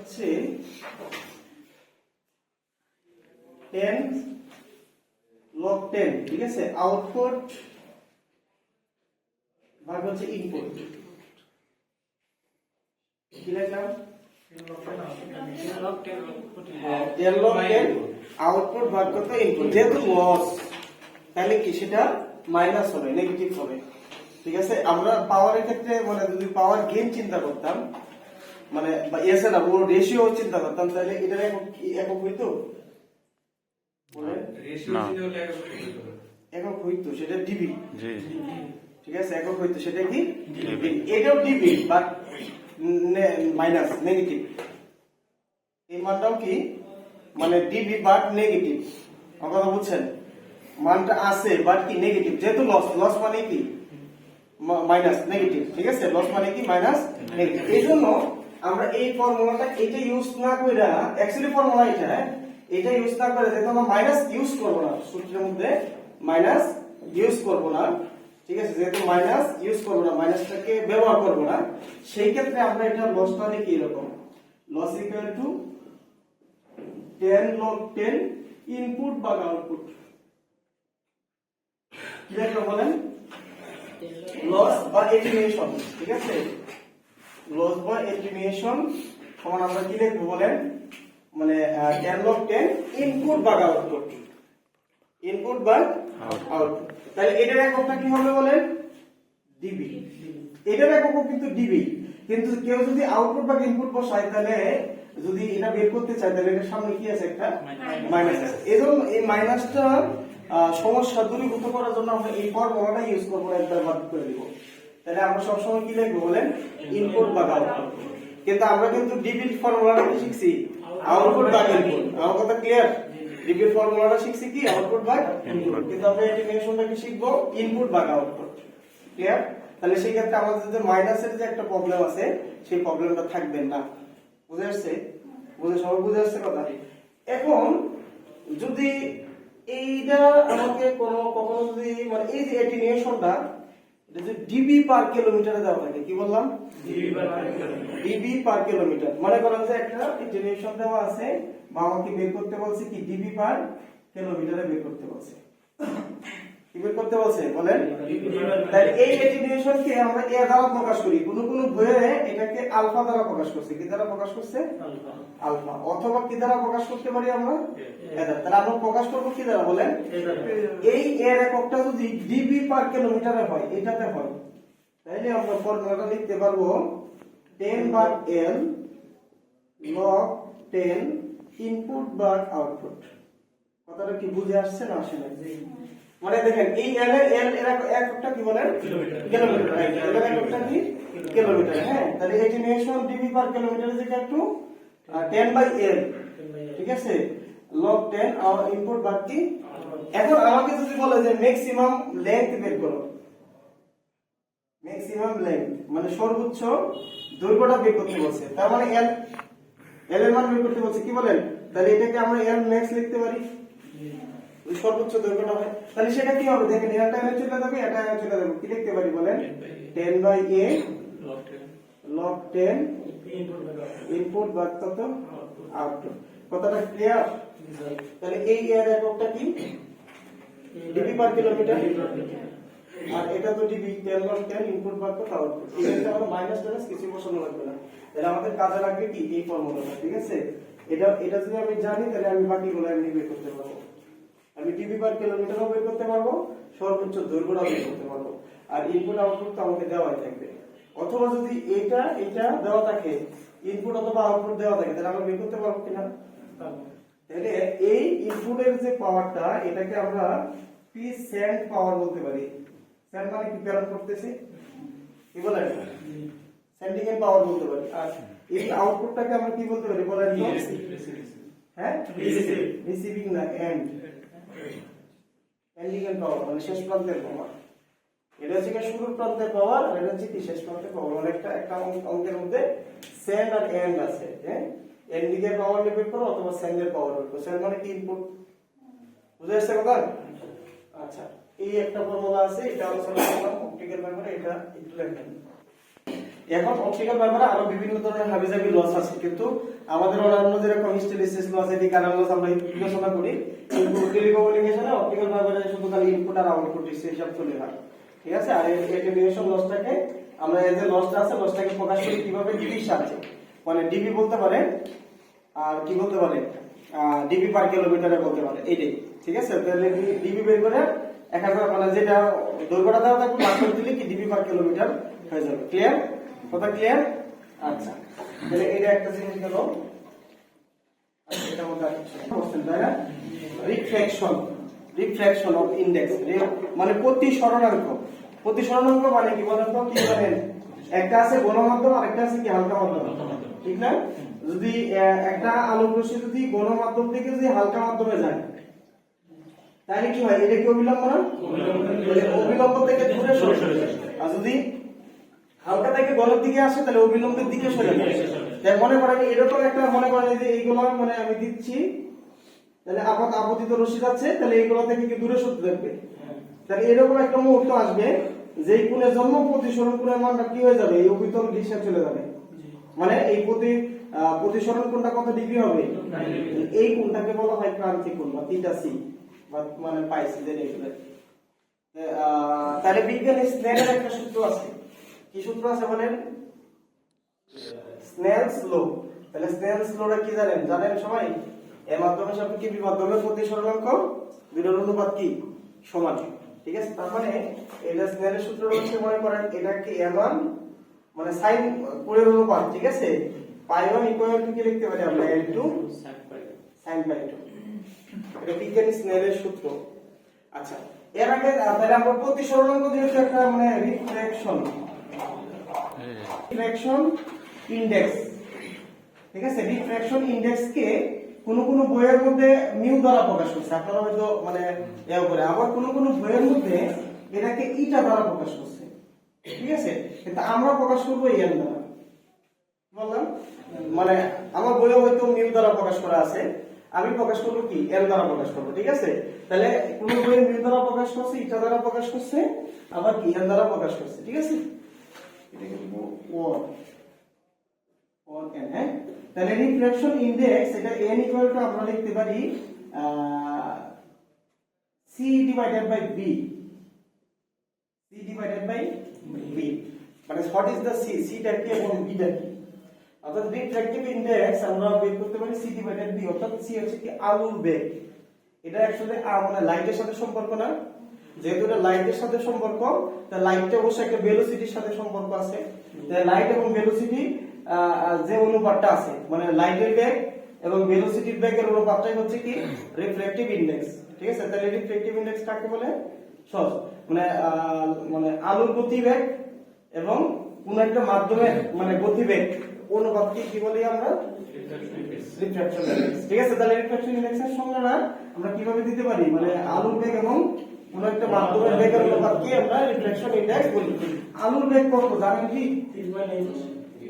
হচ্ছে 10 log 10, ঠিক আছে। আউটপুট ভাগ হচ্ছে ইনপুট, কি লিখলাম? 10 log 10 আউটপুট ভাগ করতে ইনপুট। যেহেতু লস, তাহলে কি সেটা মাইনাস হবে, নেগেটিভ হবে, ঠিক আছে। আমরা পাওয়ারের ক্ষেত্রে মানে যদি পাওয়ার গেইন চিন্তা করতাম, মানে বা এছাড়া পুরো রেশিও চিন্তা করতাম, তাহলে এটার একক কি একক হইতো? বলে একক হইতো, সেটা ডিবি, ঠিক আছে। একক হইতো, সেটা কি ডিবি। এটাও ডিবি বাট মাইনাস, নেগেটিভ। এই মানটাও কি মানে ডিবি বাট নেগেটিভ। আমার কথা বুঝছেন? মানটা আছে বাট কি নেগেটিভ, যেহেতু লস, লস মানে কি মাইনাস, নেগেটিভ, ঠিক আছে। লস মানে কি মাইনাস, নেগেটিভ। এই জন্য আমরা এই ফর্মুলাটা এটা ইউজ না কইরা, অ্যাকচুয়ালি ফর্মুলা এটা ইউজ না করে, যেহেতু আমরা মাইনাস ইউজ করব না সূত্রের মধ্যে, মাইনাস ইউজ করব না, ঠিক আছে। যেহেতু মাইনাস ইউজ করব না, মাইনাসটাকে ব্যবহার করব না, সেই ক্ষেত্রে আমরা এটা লসটা লিখি এরকম, loss equal to 10 log 10 input ভাগ আউটপুট। কি লিখবো বলেন? লস বা এটিমিয়েশন, ঠিক আছে। লস বা এটিমিয়েশন সমান আমরা কি লিখবো বলেন? মানে 10 log 10 ইনপুট ভাগ আউটপুট, ইনপুট ভাগ আউটপুট। তাহলে এটার এককটা কি হবে বলেন? ডিবি। এটার এককও কিন্তু ডিবি, কিন্তু কেউ যদি আউটপুট ভাগ ইনপুট বসায়, তাহলে যদি এটা বের করতে চায়, তাহলে এর সামনে কি আছে? একটা মাইনাস আছে। এজন্য এই মাইনাসটা সমস্যা দূরীভূত করার জন্য আমরা এই ফর্মুলাটা ইউজ করব, একবার বাদ করে দিব। তাহলে আমরা সব সময় কি লিখব বলেন? ইনপুট ভাগ আউটপুট। কিন্তু আমরা কিন্তু ডিবির ফর্মুলাটা কি শিখছি? আউটপুট ভাগ ইনপুট। আমার কথা ক্লিয়ার? ডিবির ফর্মুলাটা শিখছি কি? আউটপুট ভাগ ইনপুট। কিন্তু আমরা এটিমিয়েশনটা কি শিখবো? ইনপুট ভাগ আউটপুট। ক্লিয়ার? তাহলে সেই ক্ষেত্রে আমাদের যে মাইনাসের যে একটা প্রবলেম আছে, সেই প্রবলেমটা থাকবে না। বুঝে আসছে? সবাই বুঝে আসছে কথা? এখন যদি এইটা আমাকে কখনো যদি মানে এই যে এটিমিয়েশনটা, এটা যে ডিবি পার কিলোমিটারে দেওয়া থাকে, কি বললাম? DB per kilometre. মনে করেন যে একটা এটিমিয়েশন দেওয়া আছে, বা আমাকে বের করতে বলছে কি ডিবি পার কিলোমিটারে বের করতে বলছে। কি বের করতে বলছে বলেন? তাহলে এই এটিমিয়েশনকে আমরা এ দ্বারা প্রকাশ করি, কোন বইয়ে এটাকে আলফা দ্বারা প্রকাশ করছে। কি দ্বারা প্রকাশ করছে? আলফা। অথবা কি দ্বারা প্রকাশ করতে পারি আমরা? এ দ্বারা। তাহলে আমরা প্রকাশ করব কি দ্বারা বলেন? এই এর এককটা যদি ডিবি পার কিলোমিটারে হয়, এটাতে হয়, তাহলে আমরা ফর্মুলাটা লিখতে পারবো 10 ভাগ L log 10 ইনপুট ভাগ আউটপুট। কথাটা কি বুঝে আসছে না আসে না? মানে দেখেন এই L এর এককটা কি বলেন? কিলোমিটার। এর এককটা কি? কিলোমিটার। হ্যাঁ, তাহলে এটিমিয়েশন ডিবি পার কিলোমিটার যেটা একটু 10 বাই L, ঠিক আছে। log 10 আর ইনপুট ভাগ কি? এখন আমাকে যদি বলে যে ম্যাক্সিমাম লেন্থ বের করো, ম্যাক্সিমাম লেন্থ মানে সর্বোচ্চ দৈর্ঘ্যটা বের করতে বলছে, তার মানে L এর মান বের করতে বলছে, কি বলেন? তাহলে এটাকে আমরা L ম্যাক্স লিখতে পারি, সর্বোচ্চ দৈর্ঘ্যটা হয়। তাহলে সেটা কি হবে? দেখেন এটা এনে চলে যাবে, এটা এনে চলে যাবে, কি লিখতে পারি বলেন? 10 বাই A log 10 ইনপুট ভাগ কত? আউটপুট। কথাটা ক্লিয়ার? তাহলে এই এর এককটা কি? ডিবি পার কিলোমিটার, আর এটা তো ডিবি 10 log 10 ইনপুট ভাগ কত? আউটপুট। এখানে আমরা মাইনাস টাইনাস কিছু বসানো লাগবে না, তাহলে আমাদের কাজে লাগবে কি? এই ফর্মুলাটা, ঠিক আছে। এটা যদি আমি জানি, তাহলে আমি বাকিগুলো এমনি বের করতে পারবো। আমি ডিবি পার কিলোমিটারও বের করতে পারবো, সর্বোচ্চ দৈর্ঘ্যটাও বের করতে পারবো, আর ইনপুট আউটপুট তো আমাকে দেওয়াই থাকবে। অথবা যদি এটা দেওয়া থাকে, ইনপুট অথবা আউটপুট দেওয়া থাকে, তাহলে আমরা বের করতে পারবো কিনা? তাহলে এই ইনপুটের যে পাওয়ারটা, এটাকে আমরা পি সেন্ট পাওয়ার বলতে পারি। সেন্ট মানে কি? প্রেরণ করতেছি, কি বলেন? সেন্ডিং এর পাওয়ার বলতে পারি। আর এই আউটপুটটাকে আমরা কি বলতে পারি বলেন তো? হ্যাঁ, রিসিভিং না, এন্ডিং এর পাওয়ার মানে শেষ প্রান্তের পাওয়ার। এটা হচ্ছে কি শুরুর প্রান্তের পাওয়ার, আর এটা হচ্ছে কি শেষ প্রান্তের পাওয়ার। মানে একটা অঙ্কের মধ্যে সেন্ড আর এন্ড আছে, হ্যাঁ। এন্ডিং এর পাওয়ার বের করো অথবা সেন্ড এর পাওয়ার বের করো। সেন্ড মানে কি? ইনপুট। বুঝে আসছে কথা? আচ্ছা, এই একটা ফর্মুলা আছে, এটা আলোচনা করলাম অপটিক্যাল ব্যাপারে, এটা একটু লেখেন। এখন অপটিক্যাল ফাইবারে আরো বিভিন্ন ধরনের হাবিজাবি লস আছে, কিন্তু আমাদের অন্যান্য যেরকম hysteresis loss, eddy current loss আমরা বিবেচনা করি, কিন্তু টেলিকমিউনিকেশনে অপটিক্যাল ফাইবারে শুধু খালি ইনপুট আর আউটপুট হিসাব চলে হয়, ঠিক আছে। আর এটেনুয়েশন লসটাকে আমরা এই যে লসটা আছে লসটাকে প্রকাশ করি কিভাবে, ডিবির সাহায্যে, মানে ডিবি বলতে পারে আর কি বলতে পারে ডিবি পার কিলোমিটারে বলতে পারে, এইটাই, ঠিক আছে। তাহলে ডিবি বের করে 1000 মানে যেটা দৈর্ঘ্যটা দেওয়া থাকবে ভাগ করে দিলে কি ডিবি পার কিলোমিটার হয়ে যাবে। ক্লিয়ার? কথা ক্লিয়ার? আচ্ছা, তাহলে এটা একটা জিনিস গেল। আচ্ছা, এটা মধ্যে কোশ্চেন তাই না, রিফ্র্যাকশন অফ ইনডেক্স, মানে প্রতিসরণাঙ্ক। প্রতিসরণাঙ্ক মানে কি বলেন তো, কি জানেন? একটা আছে গণমাধ্যম আর একটা আছে কি হালকা মাধ্যম, ঠিক না? যদি একটা আলোক রশ্মি যদি গণমাধ্যম থেকে যদি হালকা মাধ্যমে যায় তাহলে কি হয়, এটা কি অবিলম্ব না? অবিলম্ব থেকে দূরে সরে যায়। আর যদি হালকা থেকে গণের দিকে আসে তাহলে অবিলম্বের দিকে সরে যায়। তাই মনে করেন এরকম একটা, মনে করেন যে এইগুলো মানে আমি দিচ্ছি, তাহলে আপতিত রশ্মি যাচ্ছে, তাহলে এইগুলো থেকে কি দূরে সরতে থাকবে। তাহলে এরকম একটা মুহূর্ত আসবে যেই কোণের জন্য প্রতিসরণ কোণের মানটা কি হয়ে যাবে, এই অবিতল দিশে চলে যাবে। মানে এই প্রতিসরণ কোণটা কত ডিগ্রি হবে, এই কোণটাকে বলা হয় ক্রান্তিক কোণ বা থিটা সি, বা মানে পাই সি যেটা এগুলো। তাহলে বিজ্ঞানে স্নেলের একটা সূত্র আছে, কি সূত্র আছে বলেন? স্নেলস ল। তাহলে স্নেলস লটা কি জানেন? জানেন সবাই? এর মাধ্যমে সাপেক্ষে বি মাধ্যমের প্রতিসরণাঙ্ক দুটোর অনুপাত কি সমান, ঠিক আছে। তার মানে এটা স্নেলের সূত্র হচ্ছে, মনে করেন এটা কি m1 মানে sin কোণের অনুপাত, ঠিক আছে। π1 ইকুয়াল টু কি লিখতে পারি আমরা, l2 sin π2। এটা বিজ্ঞানী স্নেলের সূত্র। আচ্ছা, এর আগে তাহলে আমরা প্রতিসরণাঙ্ক যেহেতু একটা মানে রিফ্র্যাকশন ইনডেক্স, ঠিক আছে। রিফ্র্যাকশন ইনডেক্স কে কোন বইয়ের মধ্যে মিউ দ্বারা প্রকাশ করছে, আপনারা হয়তো মানে এও করে, আবার কোন বইয়ের মধ্যে এটাকে ইটা দ্বারা প্রকাশ করছে, ঠিক আছে। কিন্তু আমরা প্রকাশ করব এন দ্বারা, বললাম মানে আমার বইয়ে হয়তো মিউ দ্বারা প্রকাশ করা আছে, আমি প্রকাশ করব কি এন দ্বারা প্রকাশ করব, ঠিক আছে। তাহলে কোন বইয়ে মিউ দ্বারা প্রকাশ করছে, ইটা দ্বারা প্রকাশ করছে, আবার কি এন দ্বারা প্রকাশ করছে, ঠিক আছে। এটা কিন্তু n, হ্যাঁ। তাহলে রিফ্র্যাকশন ইনডেক্স এটা n ইকুয়াল টু আমরা লিখতে পারি c ডিভাইডেড বাই b, মানে হোয়াট ইজ দ্য c টা কি এবং b টা কি। অর্থাৎ রিফ্র্যাকটিভ ইনডেক্স আমরা বের করতে পারি c ডিভাইডেড b, অর্থাৎ c হচ্ছে কি আলোর বেগ। এটা অ্যাকচুয়ালি মানে লাইটের সাথে সম্পর্ক না, যেহেতু এটা লাইটের সাথে সম্পর্ক, তাহলে লাইটটা অবশ্যই একটা ভেলোসিটির সাথে সম্পর্ক আছে। তাহলে লাইট এবং ভেলোসিটি যে অনুপাতটা আছে, মানে লাইটের বেগ এবং ভেলোসিটির বেগের অনুপাতটাই হচ্ছে কি রিফ্র্যাকটিভ ইনডেক্স, ঠিক আছে। তাহলে রিফ্র্যাকটিভ ইনডেক্স কাকে বলে? সহজ মানে আলোর গতিবেগ এবং কোন একটা মাধ্যমের মানে গতিবেগ অনুপাতকে কি বলি আমরা? রিফ্র্যাকশন ইনডেক্স, ঠিক আছে। তাহলে রিফ্র্যাকশন ইনডেক্সের সংজ্ঞা আমরা কিভাবে দিতে পারি, মানে আলোর বেগ এবং কোন একটা মাধ্যমের বেগের অনুপাতকে আমরা রিফ্র্যাকশন ইনডেক্স বলি। আলোর বেগ কত জানেন কি?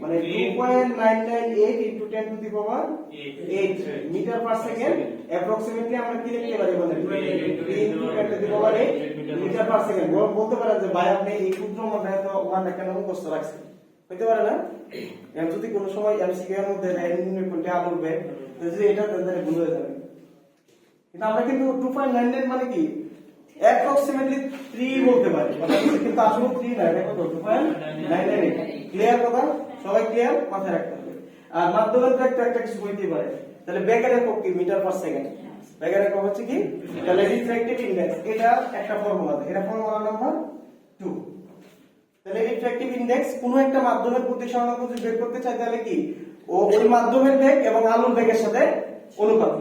মানে 2.998 into 10 to the power 8 metre per second. Approximately আমরা কি লিখতে পারি বলেন? 3 into 10 to the power 8 metre per second. বলতে পারেন যে ভাই আপনি এই ক্ষুদ্র মানটা তো মানটা কেন মুখস্থ রাখছেন, হইতে পারে না? এর যদি কোনো সময় এমসিকিউ এর মধ্যে কোনটা আলোর বেগ, যদি এটা তাহলে ভুল হয়ে যাবে। কিন্তু আমরা কিন্তু 2.99 মানে কি অ্যাপ্রক্সিমেটলি 3 বলতে পারি, কিন্তু আসলে 3 না, এটা কত? 2.99। ক্লিয়ার কথা? সবাই ক্লিয়ার? মাথায় রাখতে হবে। আর মাধ্যমের বেগটা একটা কিছু বলতে পারে, তাহলে বেগের একক কি? Metre per second. বেগের একক হচ্ছে কি? তাহলে রিফ্র্যাকটিভ ইনডেক্স, এটা একটা ফর্মুলা, এটা ফর্মুলা নাম্বার 2। তাহলে রিফ্র্যাকটিভ ইনডেক্স কোন একটা মাধ্যমের প্রতিসরণাঙ্ক যদি বের করতে চাই তাহলে কি ওই মাধ্যমের বেগ এবং আলোর বেগের সাথে অনুপাত,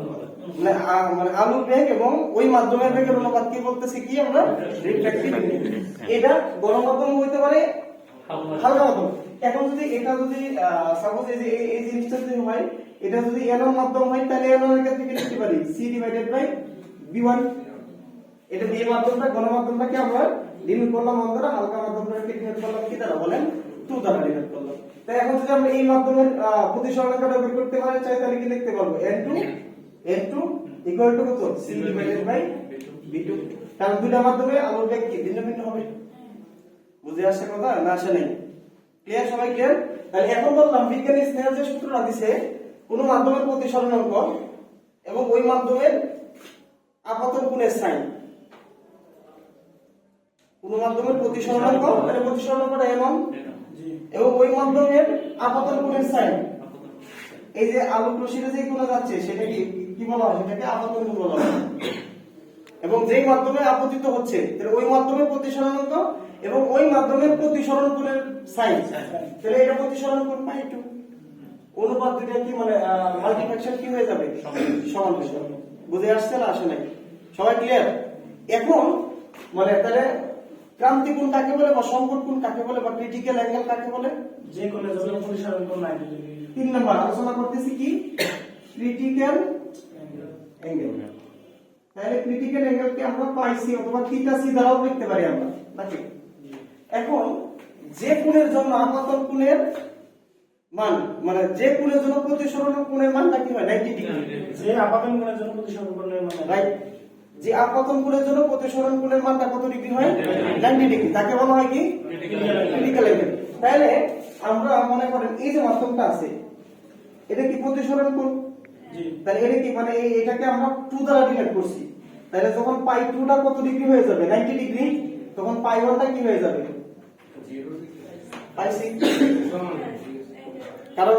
মানে আলোর বেগ এবং ওই মাধ্যমের বেগের অনুপাত কি বলতেছি কি আমরা? Refractive index. এটা গণমাধ্যম হইতে পারে, হালকা মাধ্যম। এখন যদি এটা যদি সাপোজ এই জিনিসটা যদি হয়, এটা যদি n এর মাধ্যম হয় তাহলে n এর ক্ষেত্রে কি লিখতে পারি? c divided by b1। এটা দিয়ে মাধ্যমটা গণমাধ্যমটাকে আমরা লিমিট করলাম 1 দ্বারা, হালকা মাধ্যমটাকে লিমিট করলাম কি দ্বারা বলেন? 2 দ্বারা লিমিট করলাম। তাই এখন যদি আমরা এই মাধ্যমের প্রতিসরণাঙ্কটা বের করতে পারি চাই তাহলে কি লিখতে পারবো? n2 ইকুয়াল টু কত? c divided by b2। কারণ দুইটা মাধ্যমে আলোর বেগ কি ভিন্ন ভিন্ন হবে। বুঝে আসছে কথা না? আসে নাই? ক্লিয়ার, সবাই ক্লিয়ার? তাহলে এখন বললাম বিজ্ঞানী স্নেহের যে সূত্রটা দিছে, কোন মাধ্যমের প্রতিসরণাঙ্ক এবং ওই মাধ্যমের আপতন কোণের সাইন, কোন মাধ্যমের প্রতিসরণাঙ্ক মানে প্রতিসরণাঙ্কটা এমন এবং ওই মাধ্যমের আপতন কোণের সাইন, এই যে আলোক রশ্মিতে যে কোণ যাচ্ছে সেটা কি বলা হয়? সেটাকে আপতন কোণ বলা হয়। এবং যেই মাধ্যমে আপতিত হচ্ছে তাহলে ওই মাধ্যমের প্রতিসরণাঙ্ক এবং ওই মাধ্যমের প্রতিসরণ কোণের সাইন, তাহলে এটা প্রতিসরণ কোণ পাই একটু অনুপাত দুটো কি মানে মাল্টিপ্লিকেশন কি হয়ে যাবে? সমান হয়ে যাবে। বুঝে আসছে না আসে নাই? সবাই ক্লিয়ার? এখন মানে তাহলে ক্রান্তি কোণ কাকে বলে বা সংকট কোণ কাকে বলে বা ক্রিটিক্যাল অ্যাঙ্গেল কাকে বলে? যে কোণের জন্য প্রতিসরণ কোণ 90 ডিগ্রি। 3 নাম্বার আলোচনা করতেছি কি ক্রিটিক্যাল অ্যাঙ্গেল। তাহলে ক্রিটিক্যাল অ্যাঙ্গেলকে আমরা পাইছি অথবা থিটা সি দ্বারাও লিখতে পারি আমরা নাকি? এখন যে কোণের জন্য আপতন কোণের মান মানে যে কোণের জন্য প্রতিসরণ কোণের মানটা কি হয়? 90 ডিগ্রি। যে আপতন কোণের জন্য প্রতিসরণ কোণের মান, রাইট, যে আপতন কোণের জন্য প্রতিসরণ কোণের মানটা কত ডিগ্রি হয়? 90 ডিগ্রি। তাকে বলা হয় কি ক্রিটিক্যাল অ্যাঙ্গেল। তাহলে আমরা মনে করেন এই যে মাধ্যমটা আছে এটা কি প্রতিসরণ কোণ? জি। তাহলে এটা কি মানে এটাকে আমরা 2 দ্বারা ডিভাইড করছি, তাহলে যখন পাই 2 টা কত ডিগ্রি হয়ে যাবে? 90 ডিগ্রি। তখন পাই 1 টা কি হয়ে যাবে? 0 পাই 6। কারণ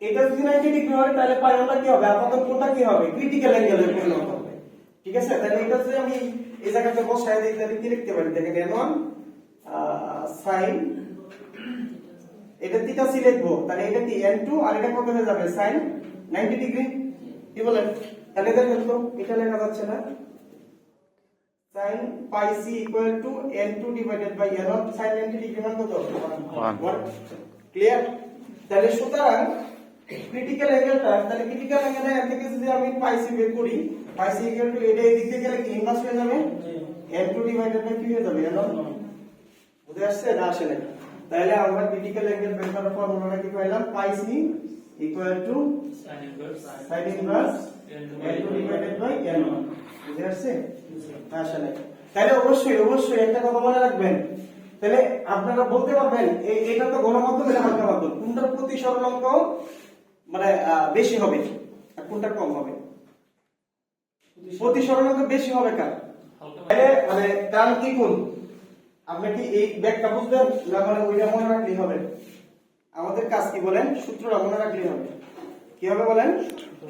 এটা যদি 90 ডিগ্রি হয় তাহলে পাই 1 টা কি হবে? আপতন কোণটা কি হবে? ক্রিটিক্যাল অ্যাঙ্গেলের পরিণত হবে। ঠিক আছে? তাহলে এটা যদি আমি এই জায়গাতে বসায় দেই তাহলে কি লিখতে পারি? দেখেন n1 sin এটা থিটা সি লিখবো, তাহলে এটা কি n2 আর এটা কত হয়ে যাবে? sin 90 degree. কি বলেন? তাহলে দেখেন তো এটা লেখা যাচ্ছে না? sin pi c equal to n2 divided by n1 sin 90 degree মান কত? 1। ক্লিয়ার? তাহলে সুতরাং ক্রিটিক্যাল অ্যাঙ্গেলটা, তাহলে ক্রিটিক্যাল অ্যাঙ্গেলটা এর থেকে যদি আমি পাই সি বের করি, পাই সি ইকুয়াল টু এটা এদিক থেকে গেলে কি ইনভার্স হয়ে যাবে? n2 ডিভাইডেড বাই কি হয়ে যাবে? n1। বুঝে আসছে না আসে না? তাহলে আমরা ক্রিটিক্যাল অ্যাঙ্গেল বের করার ফর্মুলাটা কি পাইলাম? Pi C equal to sin inverse n2 divided by n1। বুঝে আসছে? আসে না? তাহলে অবশ্যই একটা কথা মনে রাখবেন, তাহলে আপনারা বলতে পারবেন এটা তো ঘনমাধ্যম, এটা হালকা মাধ্যম, কোনটার প্রতিসরণাঙ্ক মানে বেশি হবে আর কোনটা কম হবে? প্রতিসরণাঙ্ক বেশি হবে কার? তাহলে মানে ক্রান্তি কোণ। আপনি কি এই ব্যাখ্যা বুঝলেন না? মানে ওইটা মনে রাখলেই হবে। আমাদের কাজ কি বলেন? সূত্রটা মনে রাখলেই হবে। কি হবে বলেন?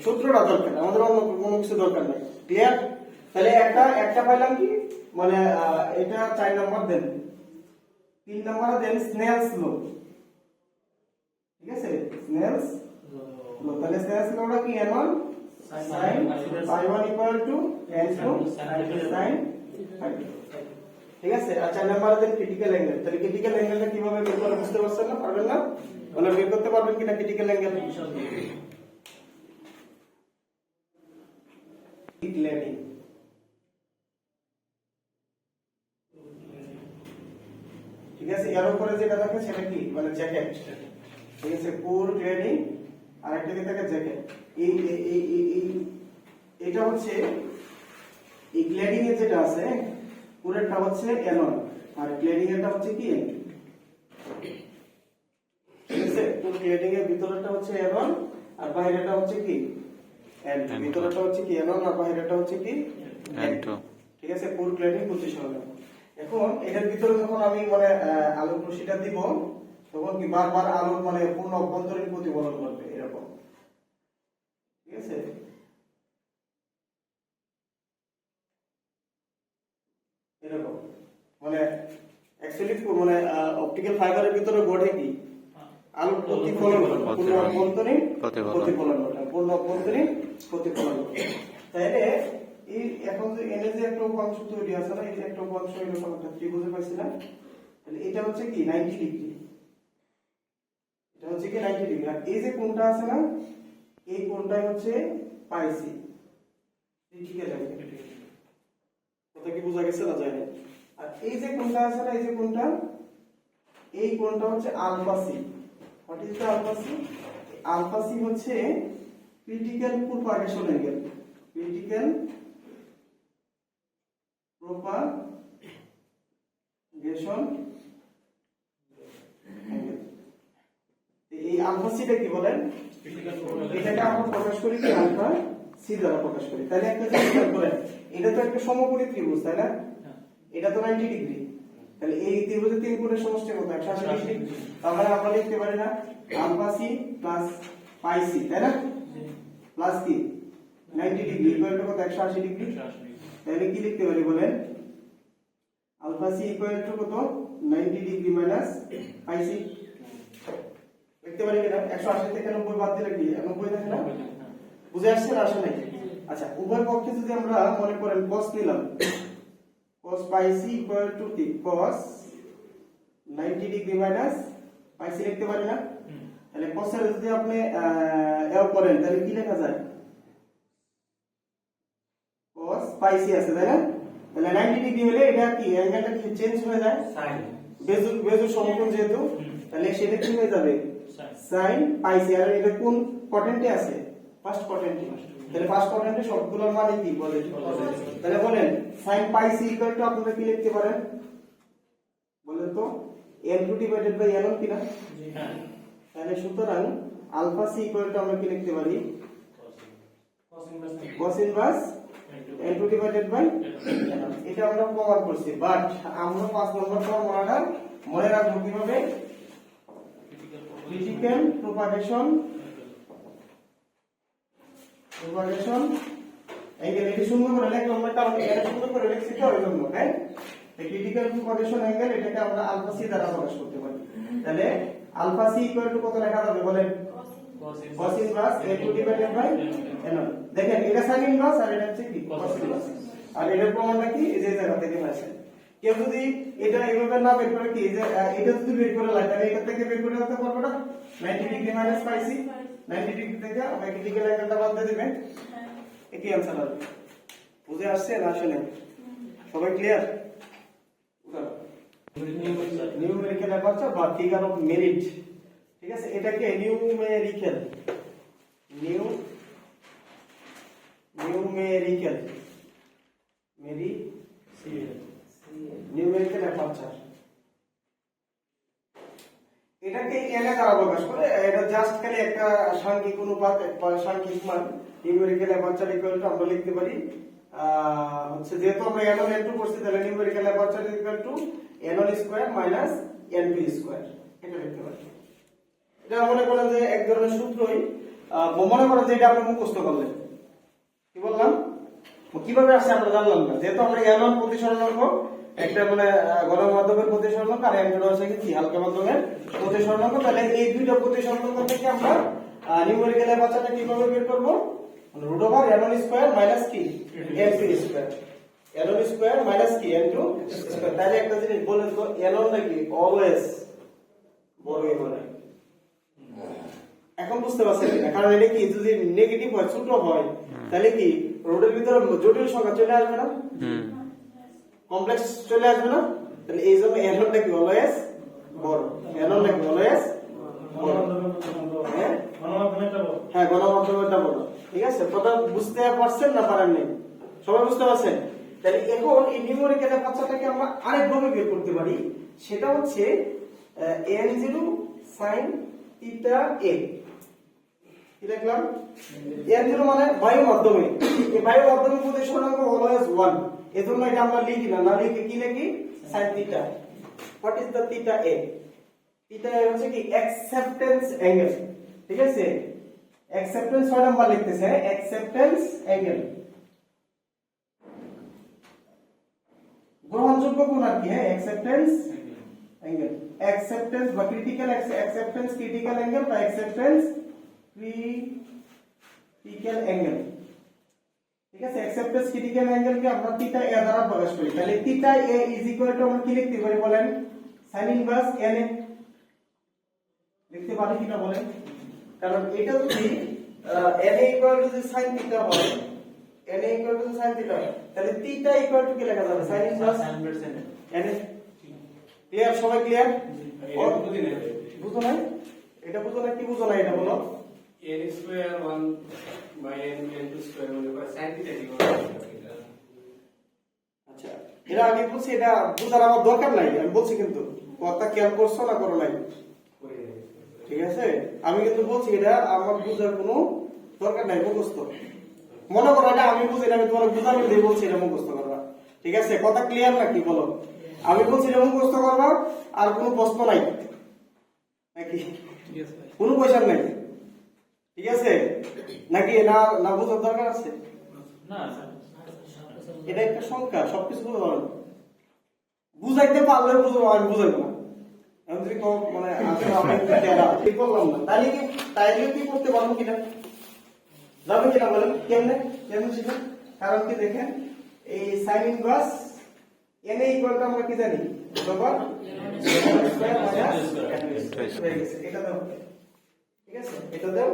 সূত্রটা দরকার, আমাদের অন্য কোনো কিছু দরকার নাই। ক্লিয়ার? তাহলে একটা পাইলাম কি মানে এটা 4 নাম্বার দেন, 3 নাম্বার দেন স্নেলস ল। ঠিক আছে? স্নেলস ল। তাহলে স্নেলস লটা কি? n1 sin pi1 equal to n2 sin pi2। ঠিক আছে? আর 4 নাম্বার দেন ক্রিটিক্যাল অ্যাঙ্গেল। তাহলে ক্রিটিক্যাল অ্যাঙ্গেলটা কিভাবে বের করতে বুঝতে পারছেন না? পারবেন না? বলে বের করতে পারবেন কিনা ক্রিটিক্যাল অ্যাঙ্গেল? গ্লেডিং। ঠিক আছে? এর উপরে যেটা থাকে সেটা কি মানে জ্যাকেট। ঠিক আছে? কোর গ্লেডিং আর একটা কি থাকে? জ্যাকেট। এটা হচ্ছে এই গ্লেডিং এর যেটা আছে পুরোটা হচ্ছে n1 আর গ্লেডিং এরটা হচ্ছে কি n2। ঠিক আছে? কোর গ্লেডিং এর ভিতরটা হচ্ছে n1 আর বাইরেটা হচ্ছে কি n2। ভিতরটা হচ্ছে কি n1 আর বাইরেটা হচ্ছে কি n2। ঠিক আছে? কোর গ্লেডিং প্রতিসরণ। এখন এটার ভিতরে যখন আমি মানে আলোক রশ্মিটা দিব তখন কি বারবার আলোক মানে পূর্ণ অভ্যন্তরীণ প্রতিফলন করবে এরকম। ঠিক আছে? এরকম মানে অ্যাকচুয়ালি মানে অপটিক্যাল ফাইবারের ভিতরে ঘটে কি আলোক প্রতিফলন, পূর্ণ অভ্যন্তরীণ প্রতিফলন, পূর্ণ অভ্যন্তরীণ প্রতিফলন। তাহলে এই এখন যে এনে যে একটা উপাংশ তৈরি আছে না, এই যে একটা উপাংশ এরকম একটা ত্রিভুজে পাইছিলাম, তাহলে এটা হচ্ছে কি 90 ডিগ্রি। এটা হচ্ছে কি 90 ডিগ্রি। আর এই যে কোণটা আছে না, এই কোণটাই হচ্ছে পাই সি। Critical angle. কথা কি বোঝা গেছে না জানেন? আর এই যে কোণটা আছে না, এই যে কোণটা, এই কোণটা হচ্ছে alpha C. What is the alpha C? Alpha C হচ্ছে critical propagation angle. Critical propagation angle. এই আলফা সিটা কি বলেন? এটাকে আমরা প্রকাশ করি কি আলফা সি দ্বারা প্রকাশ করি। তাহলে একটা জিনিস খেয়াল করেন, এটা তো একটা সমকোণী ত্রিভুজ, তাই না? এটা তো 90 ডিগ্রি। তাহলে এই ত্রিভুজের তিন কোণের সমষ্টি কত? 180 ডিগ্রি। তাহলে আমরা লিখতে পারি না alpha C plus pi C, তাই না? প্লাস কি 90 ডিগ্রি ইকুয়াল টু কত? 180 ডিগ্রি। তাহলে কি লিখতে পারি বলেন? আলফা সি ইকুয়াল টু কত? 90 ডিগ্রি মাইনাস পাই সি। লিখতে পারি কিনা? 180 থেকে 90 বাদ দিলে কি 90 থাকে না? বুঝে আসছে না আসলে? আচ্ছা, উভয় পক্ষে যদি আমরা মনে করেন cos নিলাম, cos pi C equal to কি? cos 90 degree minus pi C লিখতে পারি না? তাহলে cos এর যদি আপনি এও করেন তাহলে কি লেখা যায়? cos পাই সি আছে, তাই না? তাহলে 90 ডিগ্রি হলে এটা কি অ্যাঙ্গেলটা কি চেঞ্জ হয়ে যায়? sin বেজুর সমকোণ যেহেতু, তাহলে সেটা কি হয়ে যাবে? sin pi C. আর এটা কোন কোয়াড্রেন্টে আছে? ফার্স্ট কোয়াড্রেন্টে। তাহলে ফার্স্ট কোয়াড্রেন্টে সবগুলোর মানে কি পজিটিভ। তাহলে বলেন sin pi C equal to আপনারা কি লিখতে পারেন বলেন তো? n2 ডিভাইডেড বাই n1 কিনা? জি হ্যাঁ। তাহলে সুতরাং আলফা সি ইকুয়াল টু আমরা কি লিখতে পারি? cos inverse n2 divided by n1। এটা আমরা প্রমাণ করছি, বাট আমরা 5 নম্বর ফর্মুলাটা মনে রাখবো কিভাবে? Critical propagation angle. এটা সুন্দর করে লিখলাম না, কারণ এটা সুন্দর করে লিখছি তো ওই জন্য, হ্যাঁ? এই ক্রিটিক্যাল প্রপাগেশন অ্যাঙ্গেল এটাকে আমরা আলফা সি দ্বারা প্রকাশ করতে পারি। তাহলে আলফা সি ইকুয়াল টু কত লেখা যাবে বলেন? cos inverse n2 divided by n1। দেখেন এটা sin ইনভার্স আর এটা হচ্ছে কি cos ইনভার্স। আর এটার প্রমাণটা কি? এই যে জায়গা থেকে পাইছেন। কেউ যদি এটা এইভাবে না বের করে কি যে এটা যদি বের করে লাগে তাহলে এটা থেকে বের করে দিতে পারবো না? 90 degree minus pi C, 90 degree থেকে আমরা ক্রিটিক্যাল অ্যাঙ্গেলটা বাদ দিয়ে দিবেন, একই आंसर হবে। বুঝে আসছে না আসলে? সবাই ক্লিয়ার? নিউমেরিক্যাল অ্যাপারচার বা ফিগার অফ মেরিট, ঠিক আছে? এটাকে নিউমেরিক্যাল নিউমেরিক্যাল অ্যাপারচার, এটাকে এনে দ্বারা প্রকাশ করে। এটা জাস্ট খালি একটা সাংখ্যিক অনুপাত, সাংখ্যিক মান। নিউমেরিক্যাল অ্যাপারচার ইকুয়াল টু আমরা লিখতে পারি হচ্ছে, যেহেতু আমরা n1 n2 করছি, তাহলে numerical aperture equal to n1 square minus n2 square, এটা লিখতে পারি। এটা মনে করেন যে এক ধরনের সূত্রই, মনে করেন যে এটা আপনি মুখস্থ করলেন। কি বললাম? কিভাবে আসছে আমরা জানলাম না, যেহেতু আমরা n1 প্রতিসরণাঙ্ক একটা মানে গরম মাধ্যমের প্রতিসরণাঙ্ক আর n2 হচ্ছে কি হালকা মাধ্যমের প্রতিসরণাঙ্ক। তাহলে এই দুইটা প্রতিসরণাঙ্ক থেকে আমরা নিউমেরিক্যাল অ্যাপারচারটা কিভাবে বের করব? Root over n1 square minus কি n2 square, n1 square minus কি n2 স্কয়ার। তাহলে একটা জিনিস বলেন তো, n1 নাকি অলওয়েজ বড় হবে? এখন বুঝতে পারছেন না, কারণ এটা কি যদি নেগেটিভ হয়, ছোট হয়, তাহলে কি রুটের ভিতরে জটিল সংখ্যা চলে আসবে না? কমপ্লেক্স চলে আসবে না? তাহলে এই জন্য n1 টা কি অলওয়েজ বড়, n1 টা কি অলওয়েজ বড়। হ্যাঁ, গণমাধ্যমটা বড়। ঠিক আছে, কথা বুঝতে পারছেন না পারেননি? সবাই বুঝতে পারছেন? তাহলে এখন এই নিউমেরিক্যাল অ্যাপারচারটাকে আমরা আরেকভাবে বের করতে পারি, সেটা হচ্ছে n0 sin থিটা a। কি লিখলাম? n0 মানে বায়ু মাধ্যমে, এই বায়ু মাধ্যমে প্রতিসরণাঙ্ক অলওয়েজ 1, এজন্য এটা আমরা লিখি না, লিখে কি লিখি? sin theta. What is the theta a? Theta a হচ্ছে কি অ্যাকসেপ্টেন্স অ্যাঙ্গেল, ঠিক আছে? অ্যাকসেপ্টেন্স 6 নাম্বার লিখতেছে, অ্যাকসেপ্টেন্স অ্যাঙ্গেল, গ্রহণযোগ্য কোণ আর কি, হ্যাঁ, অ্যাকসেপ্টেন্স অ্যাঙ্গেল। অ্যাকসেপ্টেন্স বা ক্রিটিক্যাল অ্যাকসেপ্টেন্স ক্রিটিক্যাল অ্যাঙ্গেল বা অ্যাকসেপ্টেন্স ক্রিটিক্যাল অ্যাঙ্গেল, ঠিক আছে? অ্যাকসেপ্টেন্স ক্রিটিক্যাল অ্যাঙ্গেলকে আমরা থিটা a দ্বারা প্রকাশ করি। তাহলে theta a is equal to আমরা কি লিখতে পারি বলেন? sin ইনভার্স n a লিখতে পারি কিনা বলেন? কারণ এটা যদি n equal to sin theta হয়, n equal to sin theta, তাহলে থিটা ইকুয়াল টু কি লেখা যাবে? sin inverse n a। Clear? সবাই ক্লিয়ার? বুঝো না? এটা বুঝো না? কি বুঝো না এটা বলো? n square 1 by n2 square হলে পরে sin থিটা কি হবে? আচ্ছা, এটা আমি বলছি, এটা বুঝার আমার দরকার নাই, আমি বলছি, কিন্তু কথা খেয়াল করছো না করো নাই? ঠিক আছে, আমি কিন্তু বলছি এটা আমার বুঝার কোনো দরকার নাই, মুখস্থ। মনে করো এটা আমি বুঝি না, আমি তোমার বুঝাবো দিয়ে বলছি এটা মুখস্থ করবা। ঠিক আছে, কথা ক্লিয়ার নাকি বলো? আমি বলছি এটা মুখস্থ করবা, আর কোনো প্রশ্ন নাই নাকি? কোনো কোয়েশ্চেন নাই, ঠিক আছে নাকি? না না বোঝার দরকার আছে? এটা একটা সংখ্যা, সবকিছু বুঝতে পারো, বুঝাইতে পারলে বুঝবো, আমি বুঝাইবো না। আমি যদি মানে আসলে আমি ঠিক করলাম না, তাইলে কি করতে পারবো কিনা, যাবে কিনা বলেন? কেমনে কেমন শিখেন? কারণ কি দেখেন, এই sign inverse N A equal two আমরা কি জানি, বরাবর এটা দাও, ঠিক আছে, এটা দাও।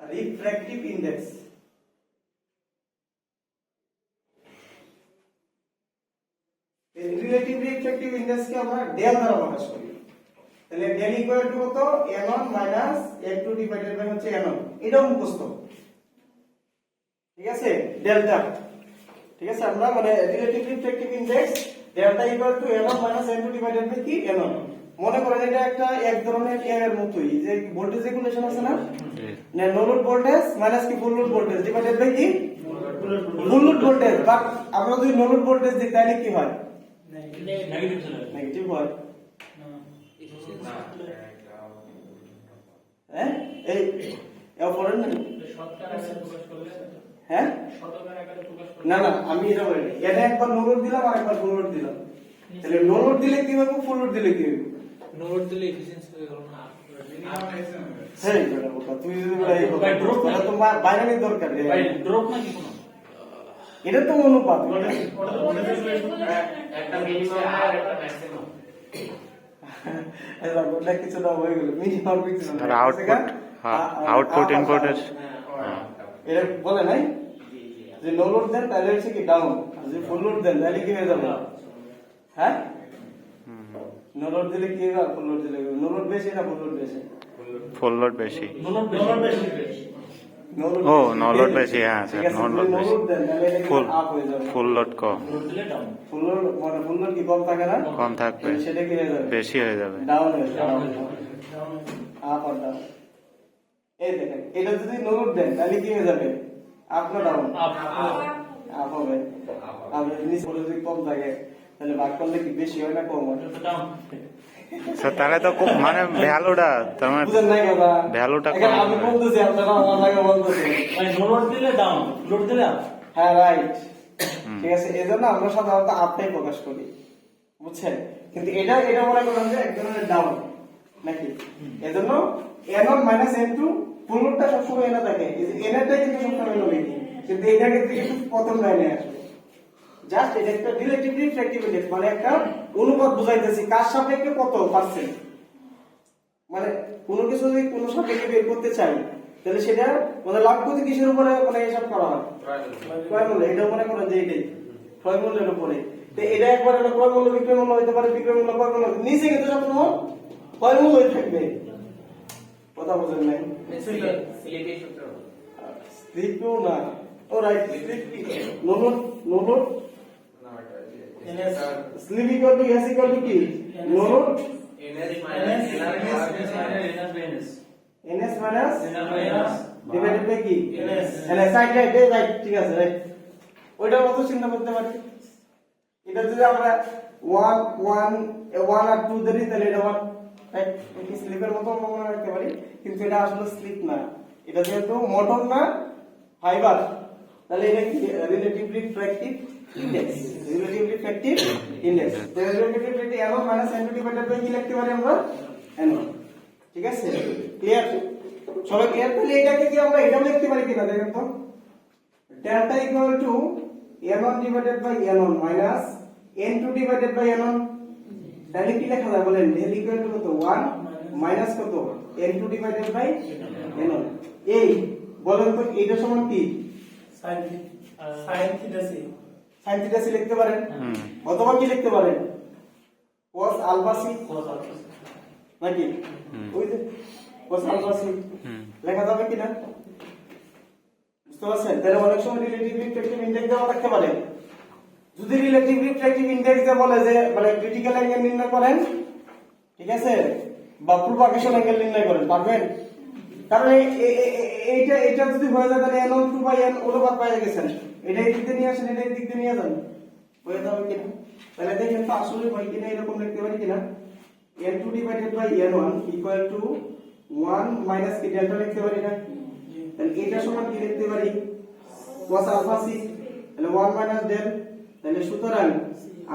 Refractive index, relative refractive index কে আমরা ডেল দ্বারা প্রকাশ করি। তাহলে ডেল ইকুয়াল টু কত? n1 minus n2 divided by হচ্ছে n1, এটাও মুখস্থ। ঠিক আছে, ডেল্টা, ঠিক আছে, আমরা মানে relative refractive index delta equal to n1 minus n2 divided by কি n1। মনে করেন এটা একটা এক ধরনের এর মতোই, যে ভোল্টেজ রেগুলেশন আছে না, নো লোড ভোল্টেজ মাইনাস কি full load voltage divided by কি ফুল লোড ভোল্টেজ। বাট আমরা যদি নো লোড ভোল্টেজ দিই তাহলে কি হয়? নেগেটিভ হয়। হ্যাঁ, এই পড়েন না? হ্যাঁ, না না, আমি এটা বলিনি। এটা একবার নো লোড দিলাম আর একবার ফুল লোড দিলাম, তাহলে নো লোড দিলে কি হবে, ফুল লোড দিলে কি হবে? নো লোড দিলে এফিসিয়েন্সি হয়ে গেল না। হ্যাঁ, এটা বলতো তুই যদি ভাই ড্রপ না, তো বাইনারির দরকার রে ভাই, ড্রপ না কি কোনো? এটা তো অনুপাত। একটা মিনিমাম আর একটা ম্যাক্সিমাম। এটা গোটা কিছু না হয়ে গেল, মিনিমাম কিছু না, আর আউটপুট ইনপুটের এটা বলে নাই যে নো লোড দেন তাহলে হচ্ছে কি ডাউন, আর যদি ফুল লোড দেন তাহলে কি হয়ে যাবে? হ্যাঁ, নো লোড দিলে কি হবে, ফুল লোড দিলে নো লোড বেশি না ফুল লোড বেশি? ফুল লোড বেশি। নো লোড ও নো লোড বেশি, হ্যাঁ ঠিক স্যার, আছে, নো যদি লোড নো বেশি। লোড দেন তাহলে এটা ফুল আপ হয়ে যাবে, ফুল লোড কম, লোড দিলে ডাউন। ফুল লোড মানে ফুল লোড কি কম থাকে না, কম থাকবে, সেটা কি হয়ে যাবে? বেশি হয়ে যাবে। ডাউন হয়ে যাবে, আপ আর ডাউন। এই দেখেন, এটা যদি নো লোড দেন তাহলে কি হয়ে যাবে? আপ না ডাউন? আপ আপ হবে। আর নিচ বলে যদি কম থাকে তাহলে ভাগ করলে কি বেশি হয় না কম হয়? তো ডাউন। স্যার তাহলে তো খুব মানে ভ্যালুটা তার মানে বুঝেন নাই কথা? ভ্যালুটা এখানে কম আমি হবে। বলতেছি, আপনারা আমার লাগে বলতেছেন। ভাই, নো লোড দিলে ডাউন, লোড দিলে আপ। হ্যাঁ, রাইট, ঠিক আছে। এই জন্য আমরা সাধারণত আপটাই প্রকাশ করি, বুঝছেন? কিন্তু এটা এটা মনে করেন যে এক ধরনের ডাউন নাকি, এজন্য n1 মাইনাস n2 ফুল লোডটা সবসময় এনে থাকে, এনারটা কিন্তু সবসময় এনে থাকে, কিন্তু এটা ক্ষেত্রে কিন্তু প্রথম লাইনে আসবে। জাস্ট এটা একটা রিলেটিভ রিফ্র্যাক্টিভ ইনডেক্স, মানে একটা অনুপাত বুঝাইতেছি কার সাপেক্ষে কত পার্সেন্ট। মানে কোনো কিছু যদি কোনো সাপেক্ষে বের করতে চাই তাহলে সেটা মানে লাভ ক্ষতি কিসের উপরে মানে হিসাব করা হয়? ক্রয় মূল্য। এটা মনে করেন যে এটাই ক্রয় মূল্যের উপরে। তো এটা একবার একটা ক্রয় মূল্য বিক্রয় মূল্য হতে পারে, বিক্রয় মূল্য ক্রয় মূল্য, নিচে কিন্তু সবসময় ক্রয় মূল্যই থাকবে। কথা বুঝেন নাই? সিলেটি সূত্র। স্লিপও না, ও রাইট, স্লিপ কি নো লোড, নো লোড না এটা slip equal to S equal to কি no load NS minus ns minus minus divided by কি NS ns right right right, ঠিক আছে, রাইট। ওইটার মতো চিন্তা করতে পারি। এটা যদি আমরা 1 1 1 আর 2 ধরি তাহলে এটা 1 রাইট, কি স্লিপের মতো মনে রাখতে পারি, কিন্তু এটা আসলে স্লিপ না, এটা যেহেতু মোটর না ফাইবার, তাহলে এটা কি relative refractive index, relative refractive index. তো relative refractive n1 minus n2 divided by কি লিখতে পারি আমরা? n1, ঠিক আছে, ক্লিয়ার? সবাই ক্লিয়ার? তাহলে এটাকে কি আমরা এটা লিখতে পারি কিনা দেখেন তো, delta equal to n1 divided by n1 minus n2 divided by n1। তাহলে কি লেখা যায় বলেন? ডেল ইকুয়াল টু কত 1 মাইনাস কত n2 ডিভাইডেড বাই n1। এই বলেন তো এটা সমান কি? Sine theta C. sin theta C লিখতে পারেন, অথবা কি লিখতে পারেন? cos আলফা সি নাকি, ওই যে cos আলফা সি লেখা যাবে কিনা? বুঝতে পারছেন? তাহলে অনেক সময় রিলেটিভ রিফ্র্যাক্টিভ ইনডেক্স দেওয়া থাকতে পারে। যদি রিলেটিভ রিফ্র্যাক্টিভ ইনডেক্স বলে যে মানে ক্রিটিক্যাল অ্যাঙ্গেল নির্ণয় করেন, ঠিক আছে, বা প্রোপাগেশন অ্যাঙ্গেল নির্ণয় করেন, পারবেন? কারণ এইটা যদি হয়ে যায় তাহলে n1 2 বাই n অনুপাত পেয়ে গেছেন, এটা এই দিক দিয়ে নিয়ে আসেন, এটা এই দিক দিয়ে নিয়ে যান, হয়ে যাবে কিনা? তাহলে দেখেন তো আসলে হয় কিনা, এরকম লিখতে পারি কিনা, n2 divided by n1 equal to 1 minus কি ডেল্টা লিখতে পারি না? তাহলে এটা সমান কি লিখতে পারি, cos আলফা c, তাহলে 1 মাইনাস ডেল, তাহলে সুতরাং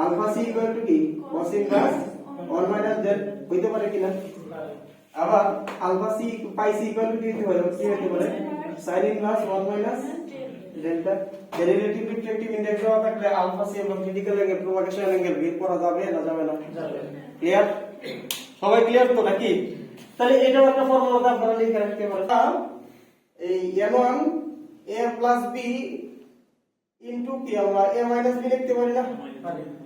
আলফা c ইকুয়াল টু কি cos ইনভার্স 1 মাইনাস ডেল, হইতে পারে কিনা? আবার alpha c pi c equal to কি হতে পারে, কি হতে পারে sin inverse 1 minus delta. Relative reflective index দেওয়া থাকলে আলফা c এবং ক্রিটিক্যাল অ্যাঙ্গেল প্রোপাগেশন অ্যাঙ্গেল বের করা যাবে না যাবে না? ক্লিয়ার? সবাই ক্লিয়ার তো নাকি? তাহলে এটাও একটা ফর্মুলাতে আপনারা লিখে রাখতে পারেন, এই n1 a plus b into কি আমরা a মাইনাস b লিখতে পারি না?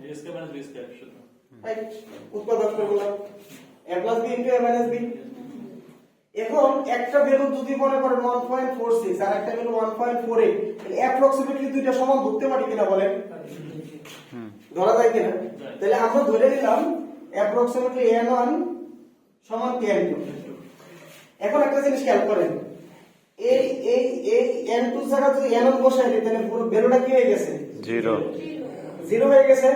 a square minus b square শুধু রাইট, উৎপাদক করলাম a plus b into a minus b। এখন একটা ভ্যালু যদি মনে করেন 1.46 আর একটা ভ্যালু 1.48, তাহলে অ্যাপ্রক্সিমেটলি দুইটা সমান ধরতে পারি কিনা বলেন? ধরা যায় কিনা? তাহলে আমরা ধরে নিলাম অ্যাপ্রক্সিমেটলি n1 সমান n2। এখন একটা জিনিস খেয়াল করেন, এই n2 এর জায়গায় যদি n1 বসাই দিই তাহলে পুরো ভ্যালুটা কি হয়ে গেছে? 0 হয়ে গেছে।